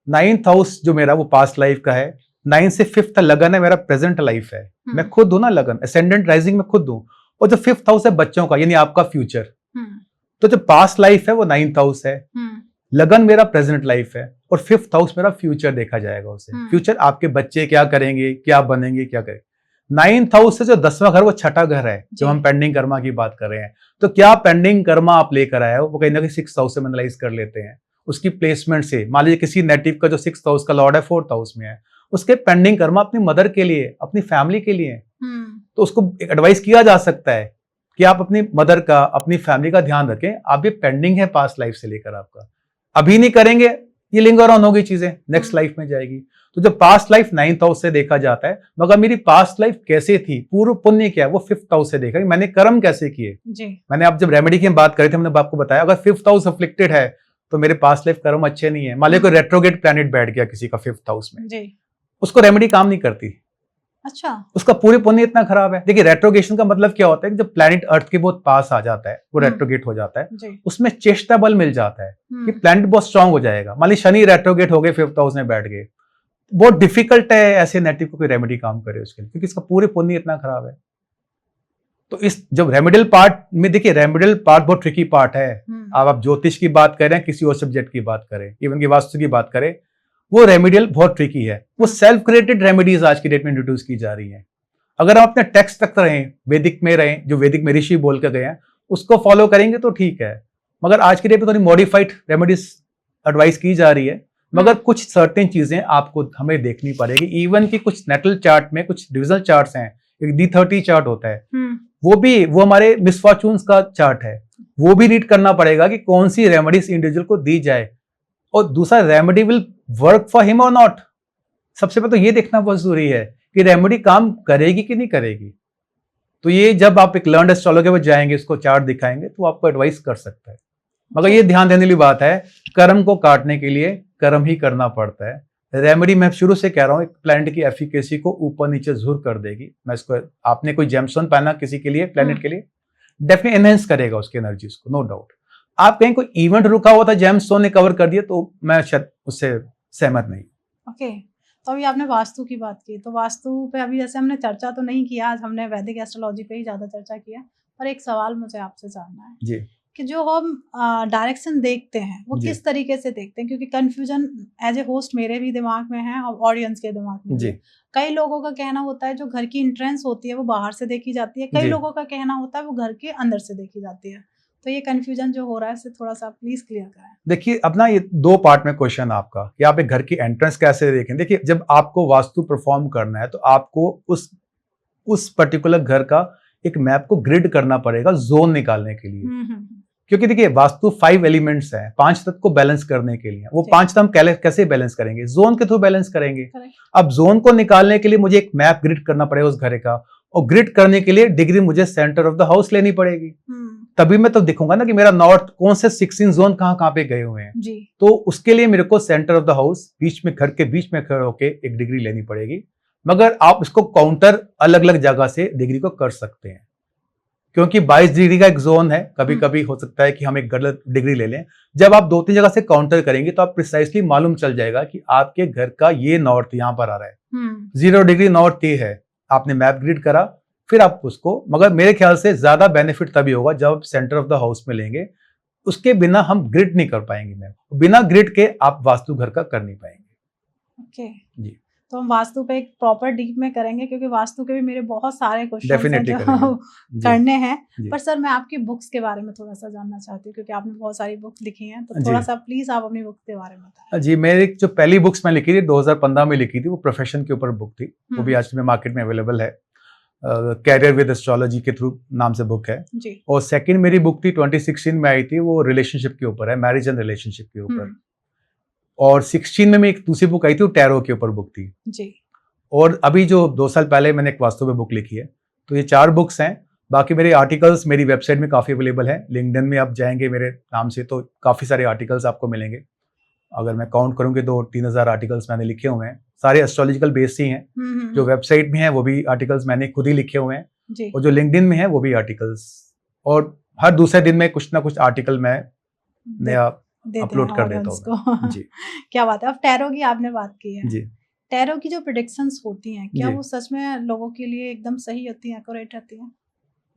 9th हाउस जो मेरा वो पास्ट लाइफ का है, 9 से 5th लगन है मेरा प्रेजेंट लाइफ है। मैं खुद हूं ना लगन, असेंडेंट राइजिंग में खुद हूं, और जो 5th हाउस है बच्चों का, यानी आपका फ्यूचर। तो जो पास्ट लाइफ है वो 9th हाउस है, लगन मेरा प्रेजेंट लाइफ है, और 5th हाउस मेरा फ्यूचर देखा जाएगा उसे। फ्यूचर आपके बच्चे क्या करेंगे, क्या बनेंगे, क्या करेंगे। 9th हाउस से जो 10वां घर, वो छठा घर है, जो हम पेंडिंग कर्मा की बात कर रहे हैं। तो क्या पेंडिंग कर्मा आप लेकर आए हो, वो कहीं ना कहीं 6th हाउस से एनालाइज कर लेते हैं उसकी प्लेसमेंट से। मान लीजिए किसी नेटिव का जो 6th हाउस का लॉर्ड है 4th हाउस में है, उसके पेंडिंग कर्मा अपनी मदर के लिए, अपनी फैमिली के लिए, तो उसको एडवाइस किया जा सकता है कि आप अपनी मदर का, अपनी फैमिली का ध्यान रखें। आप ये पेंडिंग है पास्ट लाइफ से लेकर, आपका अभी नहीं करेंगे, ये लिंगर ऑन होगी चीजें, नेक्स्ट लाइफ में जाएगी। तो जब पास्ट लाइफ 9th हाउस से देखा जाता है, मगर मेरी पास्ट लाइफ कैसे थी, पूर्व पुण्य क्या है, वो 5th हाउस से देखा, मैंने कर्म कैसे किए जी। मैंने आप जब रेमेडी की बात करी थी, मैंने आपको बताया अगर 5th हाउस अफ्लिक्टेड है तो मेरे पास्ट लाइफ कर्म अच्छे नहीं है। मान लीजिए कोई रेट्रोगेट प्लैनेट बैठ गया किसी का 5th हाउस में जी, उसको रेमेडी काम नहीं करती। अच्छा, उसका पूरे पुण्य इतना खराब है। देखिए, रेट्रोगेशन का मतलब क्या होता है कि जब प्लैनेट अर्थ के बहुत पास आ जाता है, वो रेट्रोगेट हो जाता है, उसमें चेष्टा बल मिल जाता है कि प्लैनेट बहुत स्ट्रांग हो जाएगा। मान लीजिए शनि रेट्रोगेट हो गए, 5th हाउस में बैठ गए, बहुत डिफिकल्ट है ऐसे नेटिव को कोई रेमेडी काम करे उसके लिए, क्योंकि इसका पूरे पुण्य इतना खराब है। तो इस जब रेमेडियल पार्ट में, देखिए रेमेडियल पार्ट बहुत ट्रिकी पार्ट है। आप ज्योतिष की बात करें, किसी और सब्जेक्ट की बात करें, इवन की वास्तु की बात करें, वो रेमेडियल बहुत ट्रिकी है। वो सेल्फ क्रिएटेड रेमेडीज आज की डेट में इंट्रोड्यूस की जा रही हैं। अगर हम अपने टेक्स्ट तक रहें, वैदिक में रहें, जो वैदिक में ऋषि बोल के गए हैं उसको फॉलो करेंगे तो ठीक है। मगर आज की डेट में थोड़ी मॉडिफाइड रेमेडीज एडवाइस की जा रही है, मगर कुछ सर्टेन चीजें आपको हमें देखनी पड़ेगी। इवन कि कुछ नेटल चार्ट में कुछ डिविजनल चार्ट्स हैं, एक D30 चार्ट होता है, वो हमारे मिसफॉर्चून्स का चार्ट है, वो भी रीड करना पड़ेगा कि कौन सी रेमेडीज इंडिविजुअल को दी जाए, और दूसरा remedy will work for him और नॉट। सबसे पहले तो ये देखना बहुत जरूरी है कि रेमेडी काम करेगी कि नहीं करेगी। तो ये जब आप एक लर्नड एस्ट्रोलॉजर पर जाएंगे, उसको चार्ट दिखाएंगे तो आपको एडवाइस कर सकता है। मगर ये ध्यान देने वाली बात है, कर्म को काटने के लिए कर्म ही करना पड़ता है। रेमेडी मैं शुरू से कह रहा हूँ, एक प्लैनेट की एफिकेसी को ऊपर नीचे जरूर कर देगी। मैं इसको, आपने कोई जेमस्टोन पहना किसी के लिए, प्लैनेट के लिए, डेफिनेटली एनहेंस करेगा उसकी एनर्जीज को, नो डाउट। आप कहीं कोई इवेंट रुका हुआ था, जेमस्टोन ने कवर कर दिया, तो मैं शायद उससे सहमत नहीं। ओके, तो अभी आपने वास्तु की बात की, तो वास्तु पे अभी जैसे हमने चर्चा तो नहीं किया, आज हमने वैदिक एस्ट्रोलॉजी पे ही ज्यादा चर्चा किया, पर एक सवाल मुझे आपसे जानना है जी, कि जो हम डायरेक्शन देखते हैं वो किस तरीके से देखते हैं, क्योंकि कंफ्यूजन एज ए होस्ट मेरे भी दिमाग में है और ऑडियंस के दिमाग में जी। कई लोगों का कहना होता है जो घर की एंट्रेंस होती है वो बाहर से देखी जाती है, कई लोगों का कहना होता है वो घर के अंदर से देखी जाती है। तो ये कंफ्यूजन जो हो रहा है इसे थोड़ा सा प्लीज क्लियर कराएं। देखिए, अपना ये 2 पार्ट में क्वेश्चन आपका कि आप एक घर की एंट्रेंस कैसे देखें। देखिए, जब आपको वास्तु परफॉर्म करना है तो आपको उस पर्टिकुलर घर का एक मैप को ग्रिड करना पड़ेगा जोन निकालने के लिए। क्योंकि देखिए, वास्तु 5 एलिमेंट्स हैं, 5 तत्व को बैलेंस करने के लिए। वो 5 हम कैसे बैलेंस करेंगे? जोन के थ्रू बैलेंस करेंगे। अब जोन को निकालने के लिए मुझे एक मैप ग्रिड करना पड़ेगा उस घर का, और ग्रिड करने के लिए डिग्री मुझे सेंटर ऑफ द हाउस लेनी पड़ेगी। तभी मैं तो दिखूंगा ना कि मेरा नॉर्थ कौन से 16 जोन कहाँ पे गए हुए हैं जी। तो उसके लिए मेरे को सेंटर ऑफ द हाउस, बीच में, घर के बीच में खड़े होके एक डिग्री लेनी पड़ेगी। मगर आप इसको काउंटर अलग अलग जगह से डिग्री को कर सकते हैं, क्योंकि 22 डिग्री का एक जोन है। कभी कभी हो सकता है कि हम एक गलत डिग्री ले लें। जब आप 2-3 जगह से काउंटर करेंगे तो आप प्रिसाइसली मालूम चल जाएगा कि आपके घर का ये नॉर्थ यहाँ पर आ रहा है, 0 डिग्री नॉर्थ ये है। आपने मैप ग्रिड करा, फिर आप उसको, मगर मेरे ख्याल से ज्यादा बेनिफिट तभी होगा जब आप सेंटर ऑफ द हाउस में लेंगे। उसके बिना हम ग्रिड नहीं कर पाएंगे मैम, बिना ग्रिड के आप वास्तु घर का कर नहीं पाएंगे। ओके जी, तो हम वास्तु पे एक प्रॉपर डीप में करेंगे, क्योंकि वास्तु के भी मेरे बहुत सारे क्वेश्चन हैं जो करने हैं। पर सर, मैं आपकी बुक्स के बारे में थोड़ा सा जानना चाहती हूँ, क्योंकि आपने बहुत सारी बुक्स लिखी हैं, तो थोड़ा सा प्लीज आप अपनी बुक्स के बारे में बताएं। जी, मेरी जो पहली बुक्स मैं लिखी थी 2015 में लिखी थी, वो प्रोफेशन के ऊपर बुक थी। वो भी आज में मार्केट में अवेलेबल है, कैरियर विद एस्ट्रोलॉजी के थ्रू नाम से बुक है जी। और सेकंड मेरी बुक थी 2016 में आई थी, वो रिलेशनशिप के ऊपर है, मैरिज एंड रिलेशनशिप के ऊपर। और 16 में एक दूसरी बुक आई थी, वो टैरो के ऊपर बुक थी जी। और अभी जो 2 साल पहले मैंने एक वास्तु पे बुक लिखी है। तो ये 4 बुक्स हैं। बाकी मेरे आर्टिकल्स मेरी वेबसाइट में काफ़ी अवेलेबल है। लिंक्डइन में आप जाएंगे मेरे नाम से तो काफ़ी सारे आर्टिकल्स आपको मिलेंगे। अगर मैं काउंट करूँगी तो 3000 आर्टिकल्स मैंने लिखे हुए हैं, सारे एस्ट्रोलॉजिकल बेस ही हैं। जो वेबसाइट में है वो भी आर्टिकल्स मैंने खुद ही लिखे हुए हैं, और जो लिंक्डइन में है वो भी आर्टिकल्स, और हर दूसरे दिन में कुछ ना कुछ आर्टिकल मैं नया अपलोड कर देता हूँ जी। क्या बात है। अब टैरो की आपने बात की है जी। टैरो की जो प्रेडिक्शंस होती हैं, क्या वो सच में लोगों के लिए एकदम सही होती हैं, एक्यूरेट रहती हैं?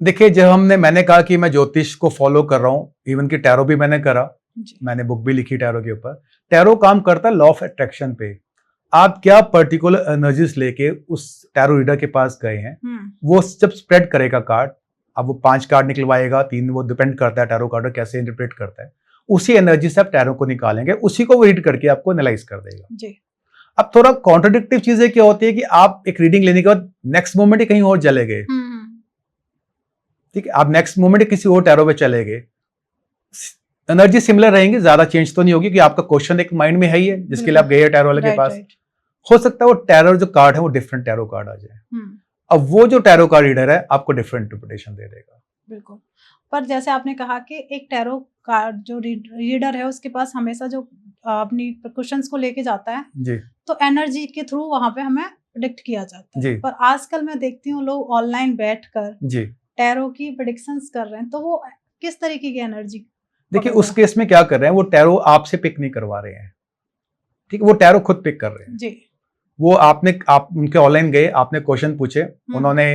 देखिए, जब मैंने कहा कि मैं ज्योतिष को फॉलो कर रहा हूँ, इवन कि टैरो भी मैंने करा, मैंने बुक भी लिखी टैरो के ऊपर। टैरो काम करता है लॉ ऑफ अट्रैक्शन पे। आप क्या पर्टिकुलर एनर्जीज लेके उस टैरो रीडर के पास गए हैं, वो जब स्प्रेड करेगा कार्ड, अब वो 5 कार्ड निकलवाएगा, 3, वो डिपेंड करता है टैरो कार्ड कैसे इंटरप्रेट करता है। उसी एनर्जी से आप टैरो को निकालेंगे, उसी को वो रीड करके आपको एनालाइज कर देगा जी। अब थोड़ा कॉन्ट्राडिक्टिव चीजें क्या होती है कि आप एक रीडिंग लेने के बाद नेक्स्ट मोमेंट ही कहीं और चले गए, ठीक है, आप नेक्स्ट मोमेंट किसी और टैरो पे चले गए, एनर्जी सिमिलर रहेंगी, ज्यादा चेंज तो नहीं होगी, कि आपका क्वेश्चन एक माइंड में है ही है जिसके लिए आप गए टैरो वाले के पास। हो सकता है वो टैरो जो कार्ड है वो डिफरेंट टैरो कार्ड आ जाए। अब वो जो टैरो कार्ड रीडर है आपको डिफरेंट इंटरप्रिटेशन दे देगा। बिल्कुल। पर जैसे आपने कहा कि एक टैरो कार्ड जो रीडर है उसके पास हमेशा जो अपनी क्वेश्चंस को लेके जाता है जी, तो एनर्जी के थ्रू वहां पे हमें प्रेडिक्ट किया जाता है जी। पर आजकल मैं देखती हूँ लोग ऑनलाइन बैठकर जी टैरो की प्रेडिक्शंस कर रहे हैं, तो वो किस तरीके की एनर्जी? देखिए, उस केस में क्या कर रहे हैं, वो टैरो आपसे पिक नहीं करवा रहे हैं, ठीक है, वो टैरो खुद पिक कर रहे हैं जी। वो आप उनके ऑनलाइन गए, आपने क्वेश्चन पूछे, उन्होंने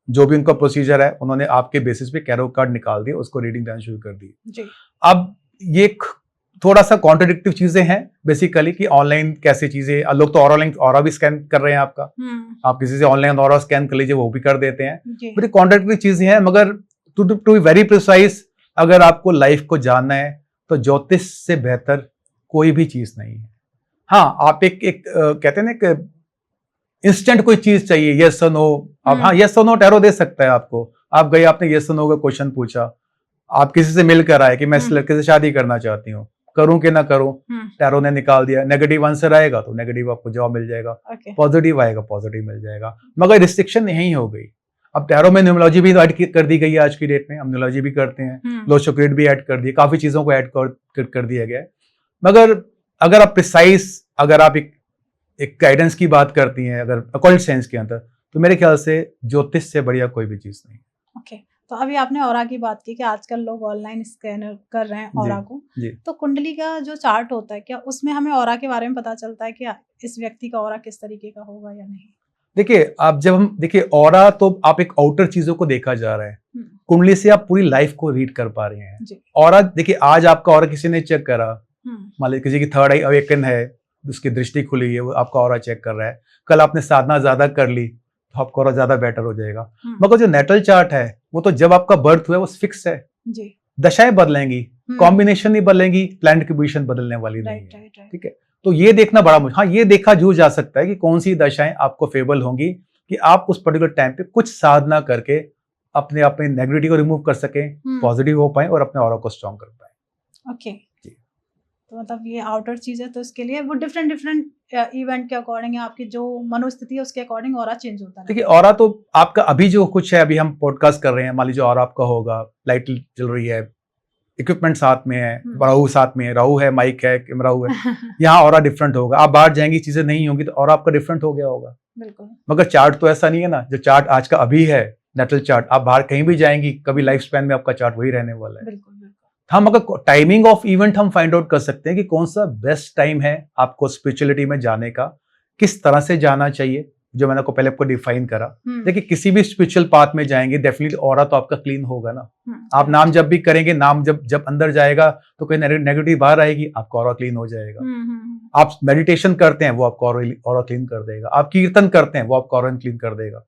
जो भी उनका प्रोसीजर है उन्होंने आपके बेसिस पे टैरो कार्ड निकाल दिए, उसको रीडिंग देना शुरू कर दी जी। अब ये थोड़ा सा कॉन्ट्रडिक्टिव चीजें हैं बेसिकली कि ऑनलाइन कैसे चीजें, लोग तो ऑनलाइन ऑरा भी स्कैन कर रहे हैं आपका, आप किसी से ऑनलाइन ऑरा स्कैन कर लीजिए वो भी कर देते हैं, बड़ी कॉन्ट्रडिक्टिव चीजें हैं। मगर टू बी वेरी प्रिसाइज, अगर आपको लाइफ को जानना है तो ज्योतिष से बेहतर कोई भी चीज नहीं है। हाँ, आप एक कहते हैं ना कि इंस्टेंट कोई चीज चाहिए, यस और नो, आप हाँ यस और नो टैरो दे सकता है आपको। आप गए, आपने यस और नो का क्वेश्चन पूछा, आप किसी से मिलकर आए कि मैं इस लड़के से शादी करना चाहती हूँ, करूं कि ना करूं, टैरो ने निकाल दिया, नेगेटिव आंसर आएगा तो नेगेटिव आपको जवाब मिल जाएगा, पॉजिटिव आएगा पॉजिटिव मिल जाएगा। मगर रिस्ट्रिक्शन यही हो गई। अब टैरो में न्यूमरोलॉजी भी ऐड कर दी गई है आज की डेट में, हम न्यूमरोलॉजी भी करते हैं, लोशोक्रेट भी ऐड कर दिए, काफी चीजों को ऐड कर दिया गया है। मगर अगर आप प्रिसाइज, अगर आप एक गाइडेंस की बात करती हैं, अगर अकॉल्ट साइंस के अंदर, तो मेरे ख्याल से ज्योतिष से बढ़िया कोई भी चीज नहीं। ओके, तो अभी आपने ऑरा की बात की कि आजकल लोग ऑनलाइन स्कैनर कर रहे हैं ऑरा को, तो कुंडली का जो चार्ट होता है, क्या उसमें हमें ऑरा के बारे में पता चलता है कि इस व्यक्ति का ऑरा किस तरीके का होगा या नहीं? देखिए, आप जब हम देखिए ऑरा, तो आप एक आउटर चीजों को देखा जा रहा है, कुंडली से आप पूरी लाइफ को रीड कर पा रहे हैं। ऑरा देखिए, आज आपका ऑरा किसी ने चेक करा, मान लीजिए किसी की थर्ड आई अवेकन है, उसकी दृष्टि खुली है, वो आपका ऑरा चेक कर रहा है, कल आपने साधना ज्यादा कर ली तो आपका ऑरा ज्यादा बेटर हो जाएगा। मगर जो नेटल चार्ट है वो तो जब आपका बर्थ हुआ है वो फिक्स है जी। दशाएं बदलेंगी, कॉम्बिनेशन नहीं बदलेंगी, प्लैनेट की पोजीशन बदलने वाली नहीं है, ठीक है। तो ये देखना बड़ा मुश्किल, हाँ ये देखा जरूर जा सकता है कि कौन सी दशाएं आपको फेवरेबल होंगी कि आप उस पर्टिकुलर टाइम पे कुछ साधना करके अपने आप में नेगेटिविटी को रिमूव कर सकें, पॉजिटिव हो पाए और अपने ऑरा को स्ट्रॉन्ग कर पाए। ओके, तो मतलब ये आउटर चीज है, तो इसके लिए वो डिफरेंट इवेंट के अकॉर्डिंग, आपकी जो मनोस्थिति है उसके अकॉर्डिंग ऑरा चेंज होता है। देखिए, ऑरा तो आपका अभी जो कुछ है, अभी हम पॉडकास्ट कर रहे हैं, मान लीजिए ऑरा आपका होगा, लाइट चल रही है, इक्विपमेंट साथ में है, राहु साथ में है, राहु है, माइक है, कैमरा है, यहाँ ऑरा डिफरेंट होगा। आप बाहर जाएंगी, चीजें नहीं होंगी तो ऑरा आपका डिफरेंट हो गया होगा। बिल्कुल। मगर चार्ट तो ऐसा नहीं है ना, जो चार्ट आज का अभी है नेटल चार्ट, आप बाहर कहीं भी जाएंगी, कभी लाइफ स्पैन में आपका चार्ट वही रहने वाला है। बिल्कुल। हम अगर टाइमिंग ऑफ इवेंट हम फाइंड आउट कर सकते हैं कि कौन सा बेस्ट टाइम है आपको स्पिरिचुअलिटी में जाने का, किस तरह से जाना चाहिए, जो मैंने पहले आपको डिफाइन करा। देखिए, किसी भी स्पिरिचुअल पाथ में जाएंगे डेफिनेटली ऑरा तो आपका क्लीन होगा ना। आप नाम जब भी करेंगे, नाम जब अंदर जाएगा तो कोई नेगेटिव बाहर आएगी, आपका ऑरा क्लीन हो जाएगा। आप मेडिटेशन करते हैं, वो आपका ऑरा क्लीन कर देगा। आप कीर्तन करते हैं, वो आपका ऑरा क्लीन कर देगा।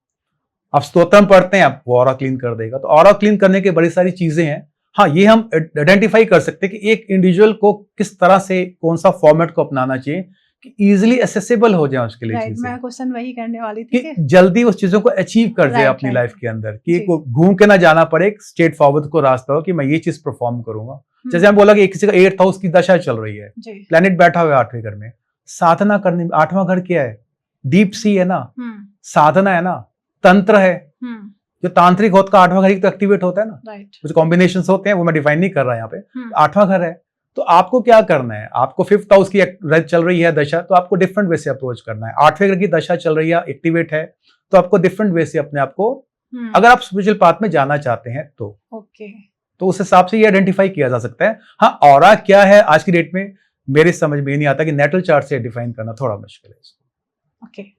आप स्तोत्रम पढ़ते हैं, आप वो ऑरा क्लीन कर देगा। तो ऑरा क्लीन करने की बड़ी सारी चीजें हैं। हाँ, ये हम आइडेंटिफाई कर सकते हैं कि एक इंडिविजुअल को किस तरह से, कौन सा फॉर्मेट को अपनाना चाहिए कि इजीली एसेसिबल हो जाए उसके लिए चीजें। मैं क्वेश्चन वही करने वाली थी कि जल्दी उस चीजों को अचीव कर जाए अपनी लाइफ के अंदर, कि घूम के ना जाना पड़े, एक स्ट्रेट फॉरवर्ड को रास्ता हो कि मैं ये चीज परफॉर्म करूंगा। जैसे हम बोला कि किसी का 8th हाउस की दशा चल रही है, प्लेनेट बैठा हुआ है 8वें घर में, साधना करने में 8वां घर क्या है? डीप सी है ना, साधना है ना, तंत्र है। जो तांत्रिक होता का 8वां घर तो एक्टिवेट होता है ना, कुछ कॉम्बिनेशन होते हैं, वो मैं डिफाइन नहीं कर रहा यहाँ पे। 8वां घर है तो आपको क्या करना है, आपको 5th हाउस की चल रही है दशा, तो आपको डिफरेंट वे से अप्रोच करना है। 8वें घर की दशा चल रही है, एक्टिवेट है, तो आपको डिफरेंट वे से अपने आप को, अगर आप स्पिरिचुअल पाथ में जाना चाहते हैं तो उस हिसाब से ये आइडेंटिफाई किया जा सकता है। हाँ, ऑरा क्या है आज की डेट में मेरे समझ में नहीं आता, कि नेटल चार्ट से डिफाइन करना थोड़ा मुश्किल है इसको। ओके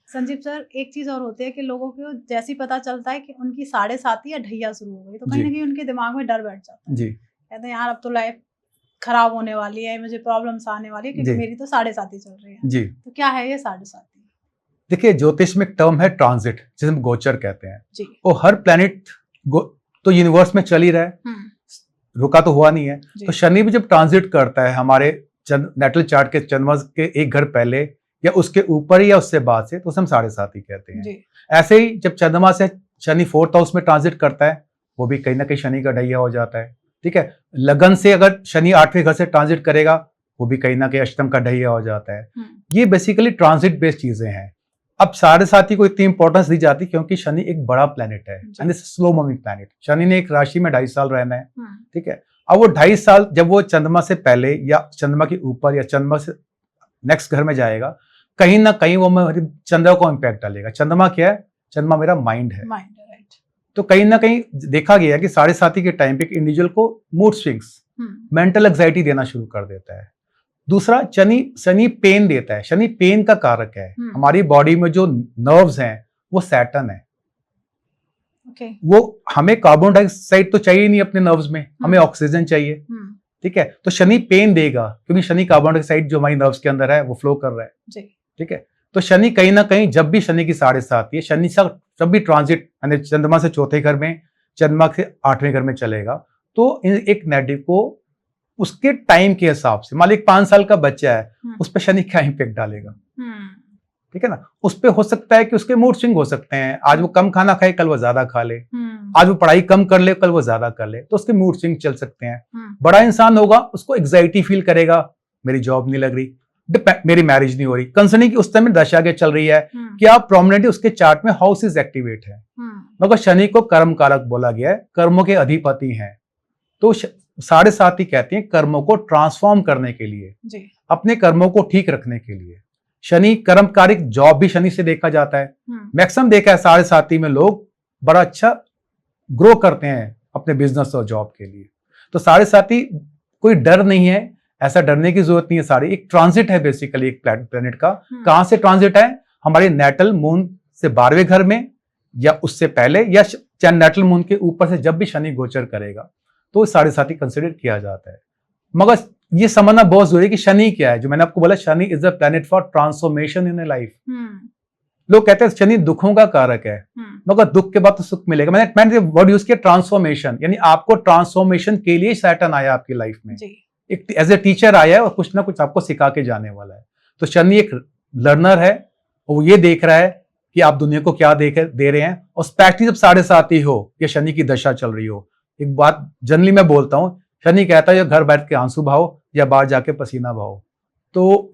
संजीव सर, एक चीज और होती है कि लोगों को जैसे ही पता चलता है कि उनकी 7.5 या ढैया शुरू हो गई, तो कहीं ना कहीं उनके दिमाग में डर बैठ जाता है जी। कहते हैं यार अब तो लाइफ खराब होने वाली है, मुझे प्रॉब्लम्स आने वाली है, क्योंकि मेरी तो 7.5 चल रही है जी। तो क्या है ये 7.5? देखिए, ज्योतिष में एक टर्म है ट्रांजिट, जिसे हम गोचर कहते हैं जी। वो हर प्लैनेट तो यूनिवर्स में चल ही रहा है, रुका तो हुआ नहीं है। तो शनि भी जब ट्रांजिट करता है हमारे नेटल चार्ट के चंद्रमा के एक घर पहले या उसके ऊपर या उससे बाद से, तो हम 7.5 ही कहते हैं। ऐसे ही जब चंद्रमा से शनि 4th हाउस में ट्रांजिट करता है, वो भी कहीं ना कहीं शनि का ढैया हो जाता है, ठीक है। लगन से अगर शनि 8वें घर से ट्रांजिट करेगा, वो भी कहीं ना कहीं अष्टम का ढैया हो जाता है। ये बेसिकली ट्रांजिट बेस्ड चीजें हैं। अब 7.5 को इतनी इंपॉर्टेंस दी जाती है क्योंकि शनि एक बड़ा प्लेनेट है, and slow moving planet. Shani ने एक राशि में 2.5 साल रहना है, ठीक है। अब वो 2.5 साल जब वो चंद्रमा से पहले या चंद्रमा के ऊपर या चंद्रमा से नेक्स्ट घर में जाएगा, कहीं ना कहीं वो चंद्रमा को इम्पैक्ट डालेगा। चंद्रमा क्या है? चंद्रमा मेरा माइंड है, राइट। तो कहीं ना कहीं देखा गया है कि 7.5 के टाइम पे एक इंडिविजुअल को मूड स्विंग्स, मेंटल एंजाइटी देना शुरू कर देता है। दूसरा, शनि पेन देता है। शनि पेन का कारक है। हमारी बॉडी में जो नर्व्स हैं वो सैटर्न है। वो हमें कार्बन डाइऑक्साइड तो चाहिए नहीं अपने नर्व्स में, हमें ऑक्सीजन चाहिए। ठीक है, तो शनि पेन देगा क्योंकि शनि कार्बन डाइऑक्साइड जो हमारी नर्व्स के अंदर है वो फ्लो कर रहा है जी। ठीक है, तो शनि कहीं ना कहीं जब भी शनि की 7.5 है, शनि सा जब भी ट्रांजिट यानी चंद्रमा से चौथे घर में, चंद्रमा से 8वें घर में चलेगा, तो एक नेटिव को उसके टाइम के हिसाब से, मान लीजिए 5 साल का बच्चा है, उस पर शनि क्या इम्पेक्ट डालेगा, ठीक है ना। उस पे हो सकता है कि उसके मूड स्विंग हो सकते हैं, आज वो कम खाना खाए कल वो ज्यादा खा ले, आज वो पढ़ाई कम कर ले कल वो ज्यादा कर ले, तो उसके मूड स्विंग चल सकते हैं। बड़ा इंसान होगा, उसको एग्जाइटी फील करेगा, मेरी जॉब नहीं लग रही, मेरी मैरिज नहीं हो रही, कंसर्निंग उस टाइम में दशा के चल रही है, क्या प्रोमिनेंटली उसके चार्ट में हाउसेस एक्टिवेट है, मगर शनि को कर्म कारक बोला गया है, कर्मों के अधिपति हैं। तो 7.5 कहते हैं कर्मों को ट्रांसफॉर्म करने के लिए जी। अपने कर्मों को ठीक रखने के लिए। शनि कर्मकारिक जॉब भी शनि से देखा जाता है, मैक्सिमम देखा है 7.5 में लोग बड़ा अच्छा ग्रो करते हैं अपने बिजनेस और जॉब के लिए। तो 7.5 कोई डर नहीं है, ऐसा डरने की जरूरत नहीं है। सारी एक ट्रांजिट है बेसिकली एक प्लेनेट का। कहां से ट्रांजिट है? हमारे नेटल मून से 12वें घर में या उससे पहले, या नेटल मून के ऊपर से जब भी शनि गोचर करेगा तो 7.5 कंसिडर किया जाता है। मगर ये समझना बहुत जरूरी है कि शनि क्या है। जो मैंने आपको बोला, Shani is the planet for transformation in A life. लोग कहते हैं शनि दुखों का कारक है, मगर दुख के बाद तो सुख मिलेगा। मैंने वर्ड यूज किया ट्रांसफॉर्मेशन, यानी आपको ट्रांसफॉर्मेशन के लिए सैटर्न आया आपकी लाइफ में, एक एज ए टीचर आया है और कुछ ना कुछ आपको सिखा के जाने वाला है। तो शनि एक लर्नर है, वो ये देख रहा है कि आप दुनिया को क्या दे रहे हैं। और स्पेशली जब 7.5 हो या शनि की दशा चल रही हो, एक बात जनरली मैं बोलता हूं, शनि कहता है या घर बैठ के आंसू बहाओ या बाहर जाके पसीना बहाओ। तो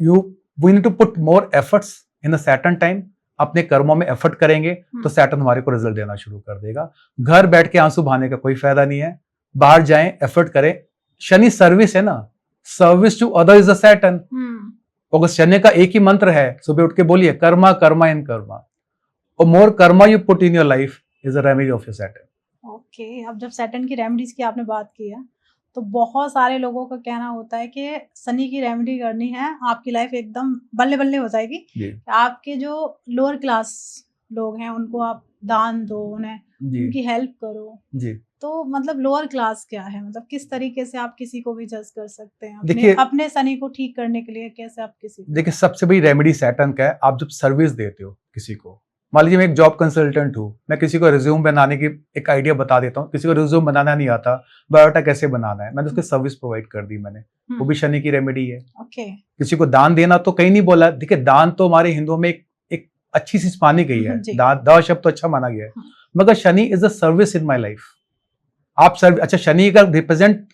we need to put more efforts in a Saturn time. अपने कर्मों में एफर्ट करेंगे तो सैटर्न हमारे को रिजल्ट देना शुरू कर देगा। घर बैठ के आंसू बहाने का कोई फायदा नहीं है, बाहर जाएं, एफर्ट करें। शनि सर्विस है ना, service to other is a Saturn. अगर शनि का एक ही मंत्र है, सुबह उठ के बोलिए कर्मा कर्मा इन कर्मा, और more karma you put in your life is a remedy of your Saturn. Okay, अब जब सैटर्न की रेमेडीज की आपने बात की है, तो बहुत सारे लोगों का कहना होता है कि शनि की रेमेडी करनी है, आपकी लाइफ एकदम बल्ले बल्ले हो जाएगी। आपके जो लोअर क्लास लोग हैं उनको आप दान दो, उन्हें उनकी हेल्प करो जी। तो मतलब लोअर क्लास क्या है, मतलब किस तरीके से आप किसी को भी जज कर सकते हैं अपने शनि को ठीक करने के लिए? कैसे आप किसी को? देखिए, सबसे बड़ी रेमेडी सैटर्न का है, आप जब सर्विस देते हो किसी को, मान लीजिए मैं एक जॉब कंसल्टेंट हूँ, मैं किसी को रिज्यूम बनाने की एक आइडिया बता देता हूँ, किसी को रिज्यूम बनाना नहीं आता, बायोडाटा कैसे बनाना है, मैंने उसको सर्विस प्रोवाइड कर दी मैंने, वो भी शनि की रेमेडी है। किसी को दान देना तो कहीं नहीं बोला, देखिए दान तो हमारे हिंदुओं में एक अच्छी सी मानी गई है, द शब्द तो अच्छा माना गया है, मगर Shani is a service in my life. आप अच्छा, शनि का रिप्रेजेंट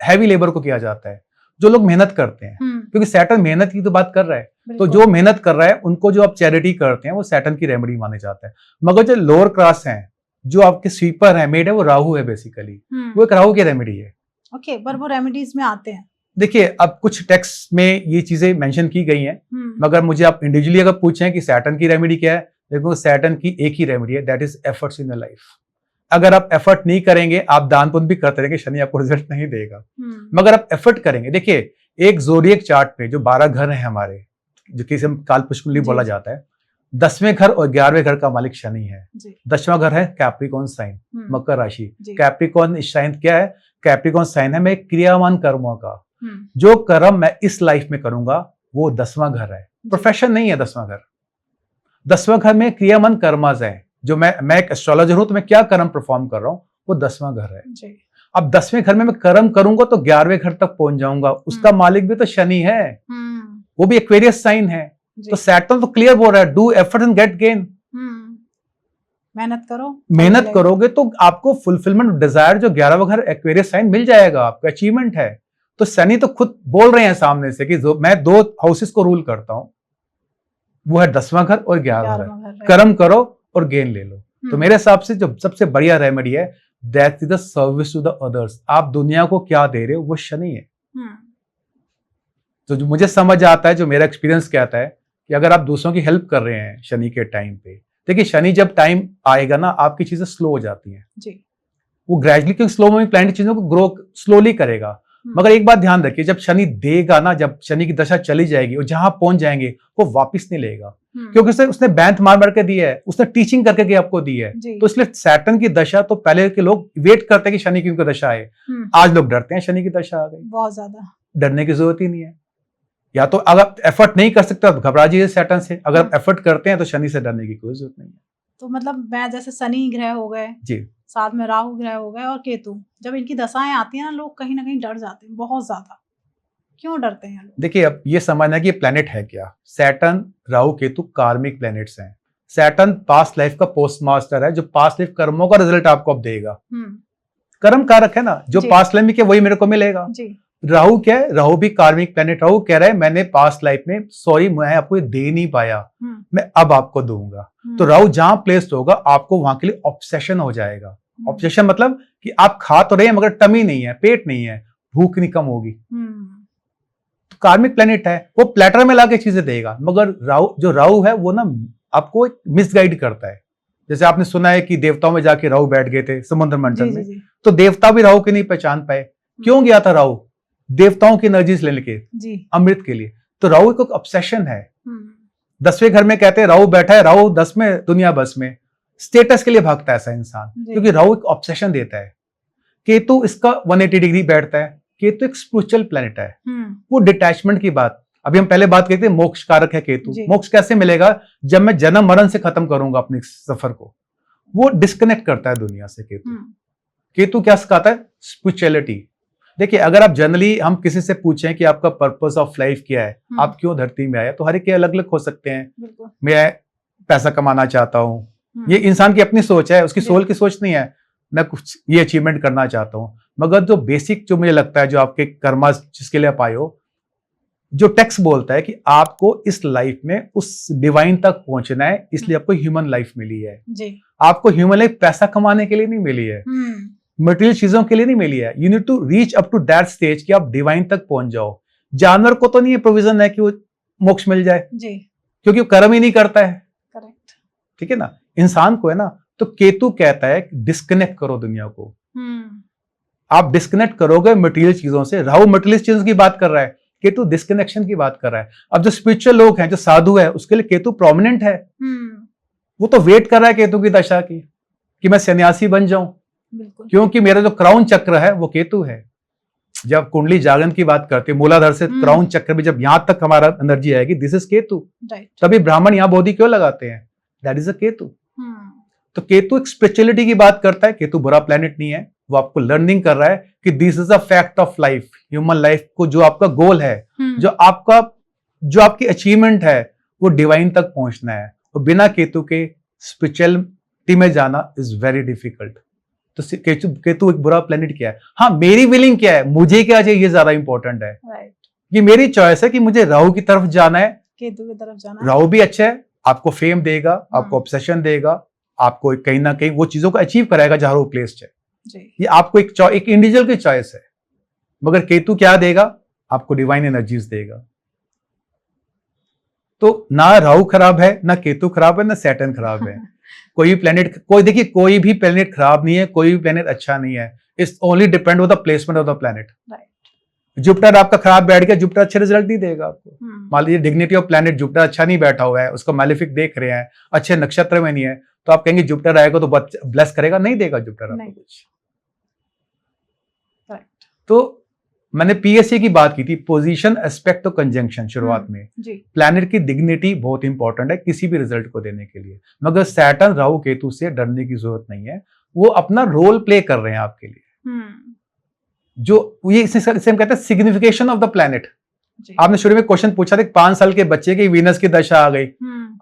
हैवी लेबर को किया जाता है, जो लोग मेहनत करते हैं, क्योंकि सैटर्न मेहनत की तो बात कर रहा है, तो जो मेहनत कर रहा है उनको जो आप चैरिटी करते हैं वो सैटर्न की रेमेडी माने जाता है। मगर जो लोअर क्लास हैं, जो आपके स्वीपर हैं, मेड है, वो राहु है बेसिकली, वो एक राहु की रेमेडी है। ओके, पर वो रेमेडीज में आते हैं। देखिए, अब कुछ टेक्स्ट में ये चीजें मेंशन की गई हैं, मगर मुझे आप इंडिविजुअली अगर पूछें कि सैटर्न की रेमेडी क्या है, देखो सैटर्न की एक ही रेमेडी है, that is efforts in your life. अगर आप एफर्ट नहीं करेंगे, आप दान पुण्य भी करते रहेंगे, शनि आपको रिजल्ट नहीं देगा। मगर आप एफर्ट करेंगे, देखिए एक ज़ोडिएक चार्ट पे जो 12 घर हैं हमारे, जो किसी काल पुष्कुंडली बोला जाता है, 10वें घर और 11वें घर का मालिक शनि है। 10वां घर है कैप्रिकॉर्न साइन, मकर राशि। कैप्रिकॉर्न साइन क्या है? कैप्रिकॉर्न साइन है मैं क्रियावान कर्मों का, जो कर्म मैं इस लाइफ में करूंगा वो 10वां घर है, प्रोफेशन नहीं है 10वां घर। 10वां घर में क्रियामान कर्माज है, जो मैं एक एस्ट्रोलॉजर हूं तो मैं क्या कर्म परफॉर्म कर रहा हूं, वो 10वां घर है जी। अब 10वें घर में मैं कर्म करूंगा तो 11वें घर तक पहुंच जाऊंगा, उसका मालिक भी तो शनि है, वो भी एक्वेरियस साइन है। तो सैटर्न तो क्लियर बोल रहा है, do effort and get gain. मेहनत करो, मेहनत करोगे तो आपको फुलफिलमेंट डिजायर, जो 11वां घर एक्वेरियस साइन मिल जाएगा, आपका अचीवमेंट है। तो शनि तो खुद बोल रहे हैं सामने से कि मैं 2 हाउसेस को रूल करता हूं, वो है 10वां घर और 11वां घर। कर्म करो और गेन ले लो। तो मेरे हिसाब से जो सबसे बढ़िया रेमेडी है, that is the service to the others. आप दुनिया को क्या दे रहे हो, वो शनि है। तो जो मुझे समझ आता है, जो मेरा एक्सपीरियंस कहता है कि अगर आप दूसरों की हेल्प कर रहे हैं शनि के टाइम पे, देखिए शनि जब टाइम आएगा ना, आपकी चीजें स्लो हो जाती हैं जी। वो ग्रेजुअली, क्योंकि स्लो मूविंग प्लैनेट चीजों को ग्रो स्लोली करेगा। मगर एक बात ध्यान रखिए, जब शनि देगा ना, जब शनि की दशा चली जाएगी और जहां पहुंच जाएंगे वो वापस नहीं लेगा, क्योंकि उसने बैंत मार मार के दिया है, उसने टीचिंग करके के आपको दी है। तो इसलिए सैटर्न की दशा तो पहले के लोग वेट करते हैं कि शनि की उनकी दशा आए। आज लोग डरते हैं शनि की दशा आ गई, बहुत ज्यादा डरने की जरूरत ही नहीं है। या तो अगर आप एफर्ट नहीं कर सकते आप घबरा जाइए सैटर्न से, अगर आप एफर्ट करते हैं तो शनि से डरने की कोई जरूरत नहीं है। तो मतलब मैं जैसे शनि ग्रह हो गए जी, साथ में राहु ग्रह हो गए और केतु, जब इनकी दशाएं आती हैं ना लोग कहीं ना कहीं डर जाते हैं बहुत ज्यादा। क्यों डरते हैं लोग? देखिए अब ये समझना है कि प्लेनेट है क्या। सैटर्न राहु केतु कार्मिक प्लेनेट्स हैं। सैटर्न पास्ट लाइफ का पोस्ट मास्टर है, जो पास्ट लाइफ कर्मों का रिजल्ट आपको अब देगा। कर्म कारक है ना, जो पास्ट लाइफ में क्या वही मेरे को मिलेगा। राहु क्या है, राहु भी कार्मिक प्लेनेट। राहु कह रहा है मैंने पास्ट लाइफ में सॉरी मैं आपको ये दे नहीं पाया, मैं अब आपको दूंगा। तो राहु जहां प्लेस्ड होगा आपको वहां के लिए ऑब्सेशन हो जाएगा। ऑब्सेशन मतलब कि आप खा तो रहे हैं मगर टमी नहीं है, पेट नहीं है, भूख नहीं कम होगी। तो कार्मिक प्लेनेट है, वो प्लेटर में लाके चीजें देगा। मगर राहु है वो ना आपको मिसगाइड करता है। जैसे आपने सुना है कि देवताओं में जाके राहु बैठ गए थे समुद्र मंथन में, तो देवता भी राहु के नहीं पहचान पाए। क्यों गया था राहु? देवताओं की एनर्जीज लेने के, अमृत के लिए। तो राहु एक ऑब्सेशन है। 10वें घर में कहते हैं राहु बैठा है, राहु 10 में दुनिया बस में, स्टेटस के लिए भागता है ऐसा इंसान, क्योंकि राहु एक ऑब्सेशन देता है। केतु इसका 180 डिग्री बैठता है। केतु एक स्पिरिचुअल प्लेनेट है, वो डिटैचमेंट की बात। अभी हम पहले बात करते हैं मोक्ष कारक है केतु। मोक्ष कैसे मिलेगा? जब मैं जन्म मरण से खत्म करूंगा अपने सफर को। वो डिस्कनेक्ट करता है दुनिया से केतु। केतु क्या सिखाता है? स्पिरिचुअलिटी। देखिए अगर आप जनरली हम किसी से पूछें कि आपका पर्पस ऑफ लाइफ क्या है, आप क्यों धरती में आए, तो हर एक के अलग अलग हो सकते हैं। मैं पैसा कमाना चाहता हूँ, ये इंसान की अपनी सोच है, उसकी सोल की सोच नहीं है। मैं कुछ ये अचीवमेंट करना चाहता हूँ। मगर जो बेसिक जो मुझे लगता है, जो आपके कर्मा जिसके लिए आप आए हो, जो टेक्स्ट बोलता है कि आपको इस लाइफ में उस डिवाइन तक पहुंचना है, इसलिए आपको ह्यूमन लाइफ मिली है जी। आपको ह्यूमन लाइफ पैसा कमाने के लिए नहीं मिली है, मटेरियल चीजों के लिए नहीं मिली है। You need to reach up to that stage कि आप डिवाइन तक पहुंच जाओ। जानवर को तो नहीं है प्रोविजन है कि वो मोक्ष मिल जाए जी, क्योंकि वो कर्म ही नहीं करता है। करेक्ट, ठीक है ना। इंसान को है ना, तो केतु कहता है डिस्कनेक्ट करो दुनिया को। आप डिस्कनेक्ट करोगे मटेरियल चीजों से। राहु मटेरियल चीजों की बात कर रहा है, केतु डिस्कनेक्शन की बात कर रहा है। अब जो स्पिरिचुअल लोग हैं, जो साधु है, उसके लिए केतु प्रोमिनेंट है। वो तो वेट कर रहा है केतु की दशा की कि मैं सन्यासी बन जाऊं, क्योंकि मेरा जो क्राउन चक्र है वो केतु है। जब कुंडली जागरण की बात करते हैं, मूलाधार से क्राउन चक्र में जब यहां तक हमारा एनर्जी आएगी, दिस इज केतु। तभी ब्राह्मण यहां बोधि क्यों लगाते हैं? That is a Ketu. तो केतु एक स्पिरिचुअलिटी की बात करता है। केतु बुरा प्लेनेट नहीं है, वो आपको लर्निंग कर रहा है कि this is a fact of life. Human life को जो आपका गोल है, जो आपकी अचीवमेंट है, वो डिवाइन तक पहुंचना है। और बिना केतु के स्पिरिचुअलिटी में जाना इज वेरी डिफिकल्ट। तो केतु एक बुरा प्लेनेट क्या है? हाँ, मेरी विलिंग क्या है, मुझे क्या चाहिए, ये ज्यादा इंपॉर्टेंट है। ये मेरी चॉइस है कि मुझे राहु की तरफ जाना है, केतु की तरफ जाना है। राहु भी अच्छा है, आपको फेम देगा, आपको ऑब्सेशन देगा, आपको कहीं ना कहीं वो चीजों को अचीव कराएगा जहां वो प्लेस्ड है जी। ये आपको एक इंडिविजुअल की चॉइस है। मगर केतु क्या देगा? आपको डिवाइन एनर्जीज देगा। तो ना राहु खराब है, ना केतु खराब है, ना सैटर्न खराब है। कोई प्लेनेट, देखिए कोई भी प्लेनेट खराब नहीं है, कोई भी प्लेनेट अच्छा नहीं है। It's only depend on the placement of the planet. Jupiter आपका खराब बैठ गया, जुपिटर अच्छे रिजल्ट नहीं देगा आपको। मान लीजिए डिग्निटी ऑफ प्लेनेट जुपिटर अच्छा नहीं बैठा हुआ है, उसको मैलेफिक देख रहे हैं, अच्छे नक्षत्र में नहीं है, तो आप कहेंगे जुपिटर आएगा तो ब्लेस करेगा, नहीं देगा जुपिटर आपको कुछ। तो मैंने पीएससी की बात की थी, पोजीशन एस्पेक्ट और कंजंक्शन शुरुआत में। प्लैनेट की डिग्निटी बहुत इंपॉर्टेंट है किसी भी रिजल्ट को देने के लिए। मगर सैटर्न राहु केतु से डरने की जरूरत नहीं है, वो अपना रोल प्ले कर रहे हैं आपके लिए। जो ये इसे हम कहते हैं सिग्निफिकेशन ऑफ द प्लैनेट। आपने शुरू में क्वेश्चन पूछा था 5 साल के बच्चे की वीनस की दशा आ गई,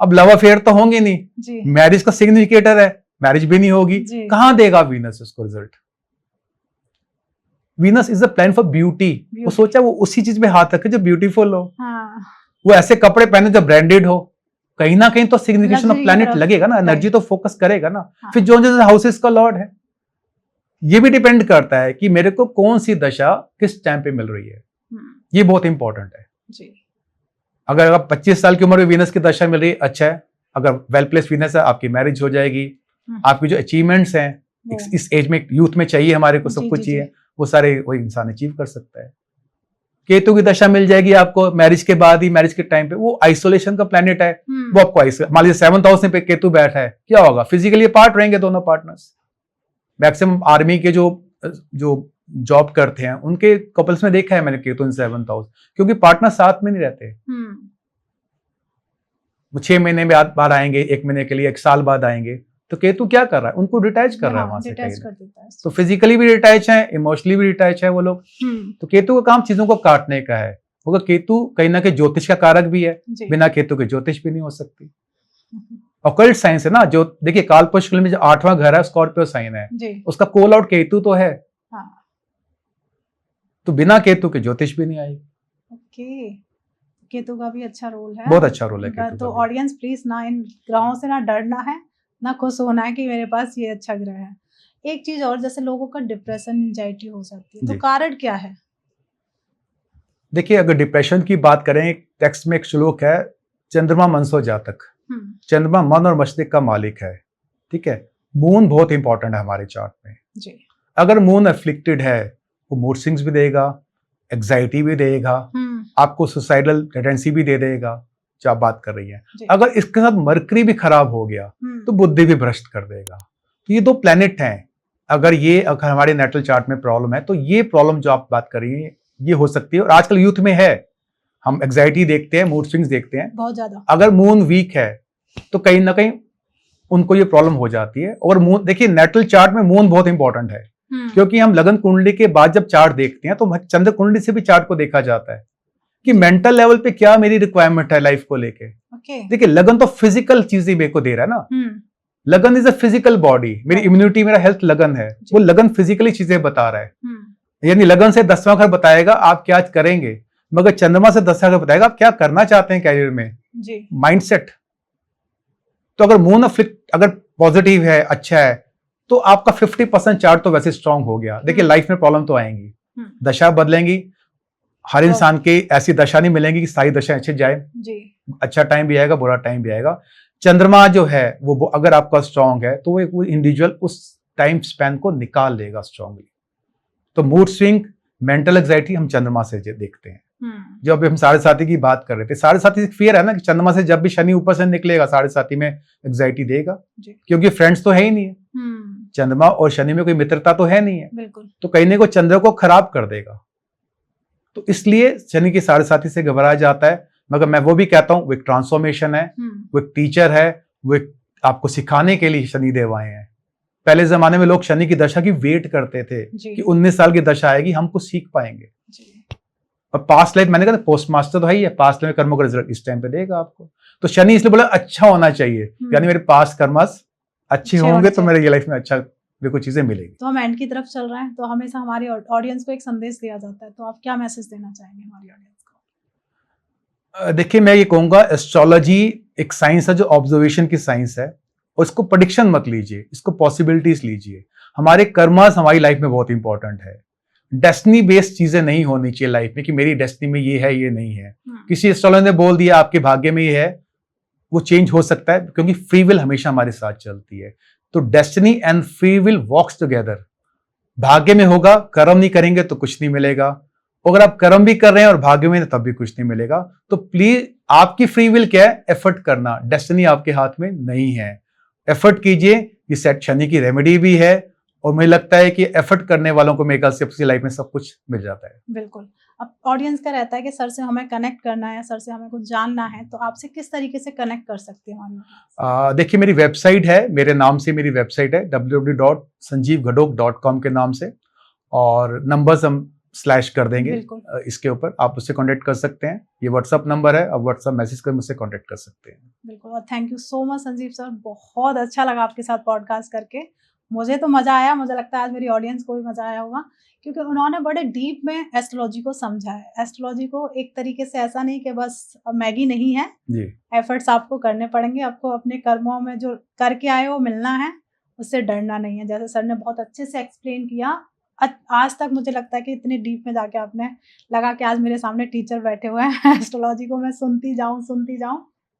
अब लव अफेयर तो होंगे नहीं, मैरिज का सिग्निफिकेटर है, मैरिज भी नहीं होगी, कहां देगा वीनस उसको result? Venus is a plan for beauty. वो सोचा वो उसी चीज में हाथ रखे जो ब्यूटीफुल हो। वो ऐसे कपड़े पहने जो ब्रांडेड हो, कहीं ना कहीं तो सिग्निफिकेशन ऑफ प्लैनेट लगेगा ना, एनर्जी तो फोकस करेगा ना। फिर जो हाउसेस का लॉर्ड है, ये भी डिपेंड करता है कि मेरे को कौन सी दशा किस टाइम पे मिल रही है। ये बहुत इंपॉर्टेंट है जी। अगर आप 25 साल की उम्र में वीनस की दशा मिल रही है, अच्छा है। अगर वेल प्लेस वीनस है, आपकी मैरिज हो जाएगी। आपकी जो अचीवमेंट्स हैं इस एज में, यूथ में चाहिए हमारे को, सब कुछ चाहिए, वो सारे वही इंसान अचीव कर सकता है। केतु की दशा मिल जाएगी आपको मैरिज के बाद ही, मैरिज के टाइम पे, वो आइसोलेशन का प्लेनेट है, वो आपको मान लीजिए 7th हाउस में पे केतु बैठा है, क्या होगा, फिजिकली पार्ट रहेंगे दोनों पार्टनर्स। मैक्सिमम आर्मी के जो जॉब करते हैं उनके कपल्स में देखा है मैंने केतु इन 7th हाउस, क्योंकि पार्टनर साथ में नहीं रहते। वो 6 महीने में बार आएंगे, 1 महीने के लिए, 1 साल बाद आएंगे, तो केतु क्या कर रहा है, उनको डिटैच कर रहा है वहां से कहीं। तो फिजिकली भी डिटैच है, इमोशनली भी डिटैच है वो लोग। तो केतु का काम चीजों को काटने का है। होगा केतु कहीं ना कहीं ज्योतिष का कारक भी है, बिना केतु के ज्योतिष भी नहीं हो सकती। ऑकल्ट साइंस है ना, जो देखिए कालपुरुष में जो 8वां घर है स्कॉर्पियो साइन है, उसका कॉल आउट केतु तो है। तो बिना केतु के ज्योतिष भी नहीं आएगी। ओके, केतु का भी अच्छा रोल है, बहुत अच्छा रोल है केतु तो ऑडियंस प्लीज ना इन ग्रहों से ना डरना है, ना खुश होना है कि मेरे पास ये अच्छा ग्रह है। एक चीज और, जैसे लोगों का डिप्रेशन, एंजाइटी हो जाती है, तो कारण क्या है? देखिए अगर डिप्रेशन की बात करें, टेक्स्ट में एक श्लोक है, चंद्रमा मनसो जातक। चंद्रमा मन और मस्तिष्क का मालिक है, ठीक है। मून बहुत इंपॉर्टेंट है हमारे चार्ट में जी। अगर मून अफ्लिक्टेड है, वो मूड स्विंग्स भी देगा, एग्जाइटी भी देगा, आपको सुसाइडल टेंडेंसी भी दे देगा, जो आप बात कर रही हैं। अगर इसके साथ मरकरी भी खराब हो गया तो बुद्धि भी भ्रष्ट कर देगा। तो ये 2 प्लैनेट हैं, अगर हमारे नेटल चार्ट में प्रॉब्लम है, तो ये प्रॉब्लम जो आप बात कर रही है ये हो सकती है। और आजकल यूथ में है, हम एग्जाइटी देखते हैं, मूड स्विंग्स देखते हैं बहुत ज्यादा। अगर मून वीक है तो कहीं ना कहीं उनको ये प्रॉब्लम हो जाती है। और मून, देखिए नेटल चार्ट में मून बहुत इंपॉर्टेंट है, क्योंकि हम लगन कुंडली के बाद जब चार्ट देखते हैं तो चंद्र कुंडली से भी चार्ट को देखा जाता है कि मेंटल लेवल पे क्या मेरी रिक्वायरमेंट है लाइफ को लेके। देखिए लगन तो फिजिकल चीजें मेरे को दे रहा है ना, लगन इज अ फिजिकल बॉडी, मेरी इम्यूनिटी, मेरा हेल्थ लगन है, वो लगन फिजिकली चीजें बता रहा है। यानी लगन से 10वां घर बताएगा आप क्या करेंगे, मगर चंद्रमा से 10वां घर बताएगा आप क्या करना चाहते हैं कैरियर में, माइंडसेट। तो अगर मून अगर पॉजिटिव है, अच्छा है, तो आपका 50% चार्ट तो वैसे स्ट्रांग हो गया। देखिए लाइफ में प्रॉब्लम तो आएंगी, दशा बदलेंगी, हर इंसान की ऐसी दशा नहीं मिलेगी कि सारी दशा अच्छे जाए जी। अच्छा टाइम भी आएगा, बुरा टाइम भी आएगा। चंद्रमा जो है वो अगर आपका स्ट्रांग है तो वो इंडिविजुअल उस टाइम स्पैन को निकाल लेगा स्ट्रांगली। तो मूड स्विंग, मेंटल एग्जाइटी हम चंद्रमा से देखते हैं। जब अभी हम साढ़े साथी की बात कर रहे थे, साढ़े साथी फियर है ना कि चंद्रमा से जब भी शनि ऊपर से निकलेगा साढ़े साथी में एग्जाइटी देगा, क्योंकि फ्रेंड्स तो है ही नहीं है। चंद्रमा और शनि में कोई मित्रता तो है नहीं है, बिल्कुल। तो कहीं ना कोई चंद्र को खराब कर देगा। तो इसलिए शनि की साढ़े साथी से घबराया जाता है। मगर मैं वो भी कहता हूं वो एक ट्रांसफॉर्मेशन है, वो एक टीचर है, वो एक आपको सिखाने के लिए शनि देव आए हैं। पहले जमाने में लोग शनि की दशा की वेट करते थे कि 19 साल की दशा आएगी हम कुछ सीख पाएंगे। और पास्ट लाइफ, मैंने कहा पोस्ट मास्टर तो है ही है, पास्ट लाइफ कर्मों का रिजल्ट इस टाइम पे देगा आपको। तो शनि इसलिए बोला अच्छा होना चाहिए, यानी मेरे पास्ट कर्मस अच्छे होंगे तो मेरे ये लाइफ में अच्छा मेरे को चीजें मिलेगी। तो हम एंड की तरफ चल रहे हैं, तो हमेशा हमारी ऑडियंस को एक संदेश दिया जाता है, तो आप क्या मैसेज देना चाहेंगे हमारी ऑडियंस को? देखिए मैं ये कहूंगा, एस्ट्रोलॉजी एक साइंस है जो ऑब्जर्वेशन की साइंस है, और इसको प्रेडिक्शन मत लीजिए, इसको पॉसिबिलिटीज लीजिए। हमारे कर्मास हमारी लाइफ में बहुत इंपॉर्टेंट है। डेस्टिनी बेस्ड चीजें नहीं होनी चाहिए लाइफ में कि मेरी डेस्टिनी में ये है ये नहीं है। किसी एस्ट्रोलॉजर ने बोल दिया आपके भाग्य में ये है, वो चेंज हो सकता है, क्योंकि फ्री विल हमेशा हमारे साथ चलती है। तो destiny and free will walks together. भाग्य में होगा, कर्म नहीं करेंगे तो कुछ नहीं मिलेगा। अगर आप कर्म भी कर रहे हैं और भाग्य में तब भी कुछ नहीं मिलेगा। तो प्लीज आपकी फ्री विल क्या है, एफर्ट करना, डेस्टिनी आपके हाथ में नहीं है। एफर्ट कीजिए, ये सेट शनि की रेमेडी भी है, और मुझे लगता है कि एफर्ट करने वालों को मेरे ख्याल से अपनी लाइफ में सब कुछ मिल जाता है। बिल्कुल। अब ऑडियंस का रहता है कि सर से हमें कनेक्ट करना है, सर से हमें कुछ जानना है, तो आपसे किस तरीके से कनेक्ट कर सकते हैं? देखिए मेरी वेबसाइट है, मेरे नाम से मेरी वेबसाइट है www.sanjeevghadok.com के नाम से, और नंबर्स हम स्लैश कर देंगे इसके ऊपर, आप उससे कांटेक्ट कर सकते हैं। ये व्हाट्सअप नंबर है, आप व्हाट्सअप मैसेज कर मुझसे कांटेक्ट कर सकते हैं। बिल्कुल। और thank you so much Sanjeev sir, बहुत अच्छा लगा आपके साथ पॉडकास्ट करके। मुझे तो मजा आया, मुझे लगता है आज मेरी ऑडियंस को भी मजा आया होगा, क्योंकि उन्होंने बड़े डीप में एस्ट्रोलॉजी को समझा है। एस्ट्रोलॉजी को एक तरीके से ऐसा नहीं कि बस मैगी नहीं है जी, एफर्ट्स आपको करने पड़ेंगे, आपको अपने कर्मों में जो करके आए वो मिलना है, उससे डरना नहीं है। जैसे सर ने बहुत अच्छे से एक्सप्लेन किया, आज तक मुझे लगता है कि इतने डीप में जाके आपने लगा कि आज मेरे सामने टीचर बैठे हुए हैं, एस्ट्रोलॉजी को मैं सुनती जाऊं।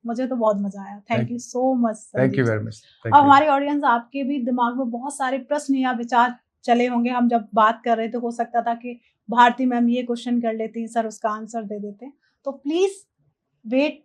मुझे तो बहुत मजा आया। Thank you so much. Thank you very much. अब हमारी ऑडियंस, आपके भी दिमाग में बहुत सारे प्रश्न या विचार चले होंगे, हम जब बात कर रहे थे हो सकता था कि भारती मैम ये क्वेश्चन कर लेती, सर उसका आंसर दे देते। तो प्लीज वेट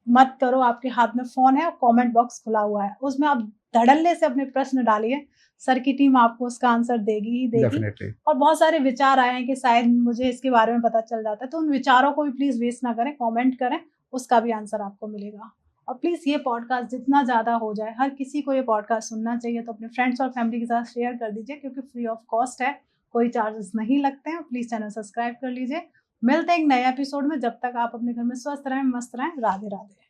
मत करो, आपके हाथ में फोन है और कमेंट बॉक्स खुला हुआ है, उसमें आप धड़ल्ले से अपने प्रश्न डालिए, सर की टीम आपको उसका आंसर देगी ही देगी। डेफिनेटली। और बहुत सारे विचार आए हैं कि शायद मुझे इसके बारे में पता चल जाता है, तो उन विचारों को भी प्लीज वेस्ट ना करें, कमेंट करें, उसका भी आंसर आपको मिलेगा। और प्लीज ये पॉडकास्ट जितना ज्यादा हो जाए, हर किसी को ये पॉडकास्ट सुनना चाहिए, तो अपने फ्रेंड्स और फैमिली के साथ शेयर कर दीजिए, क्योंकि फ्री ऑफ कॉस्ट है, कोई चार्जेस नहीं लगते हैं। प्लीज चैनल सब्सक्राइब कर लीजिए। मिलते हैं एक नए एपिसोड में, जब तक आप अपने घर में स्वस्थ रहें, मस्त रहें। राधे राधे।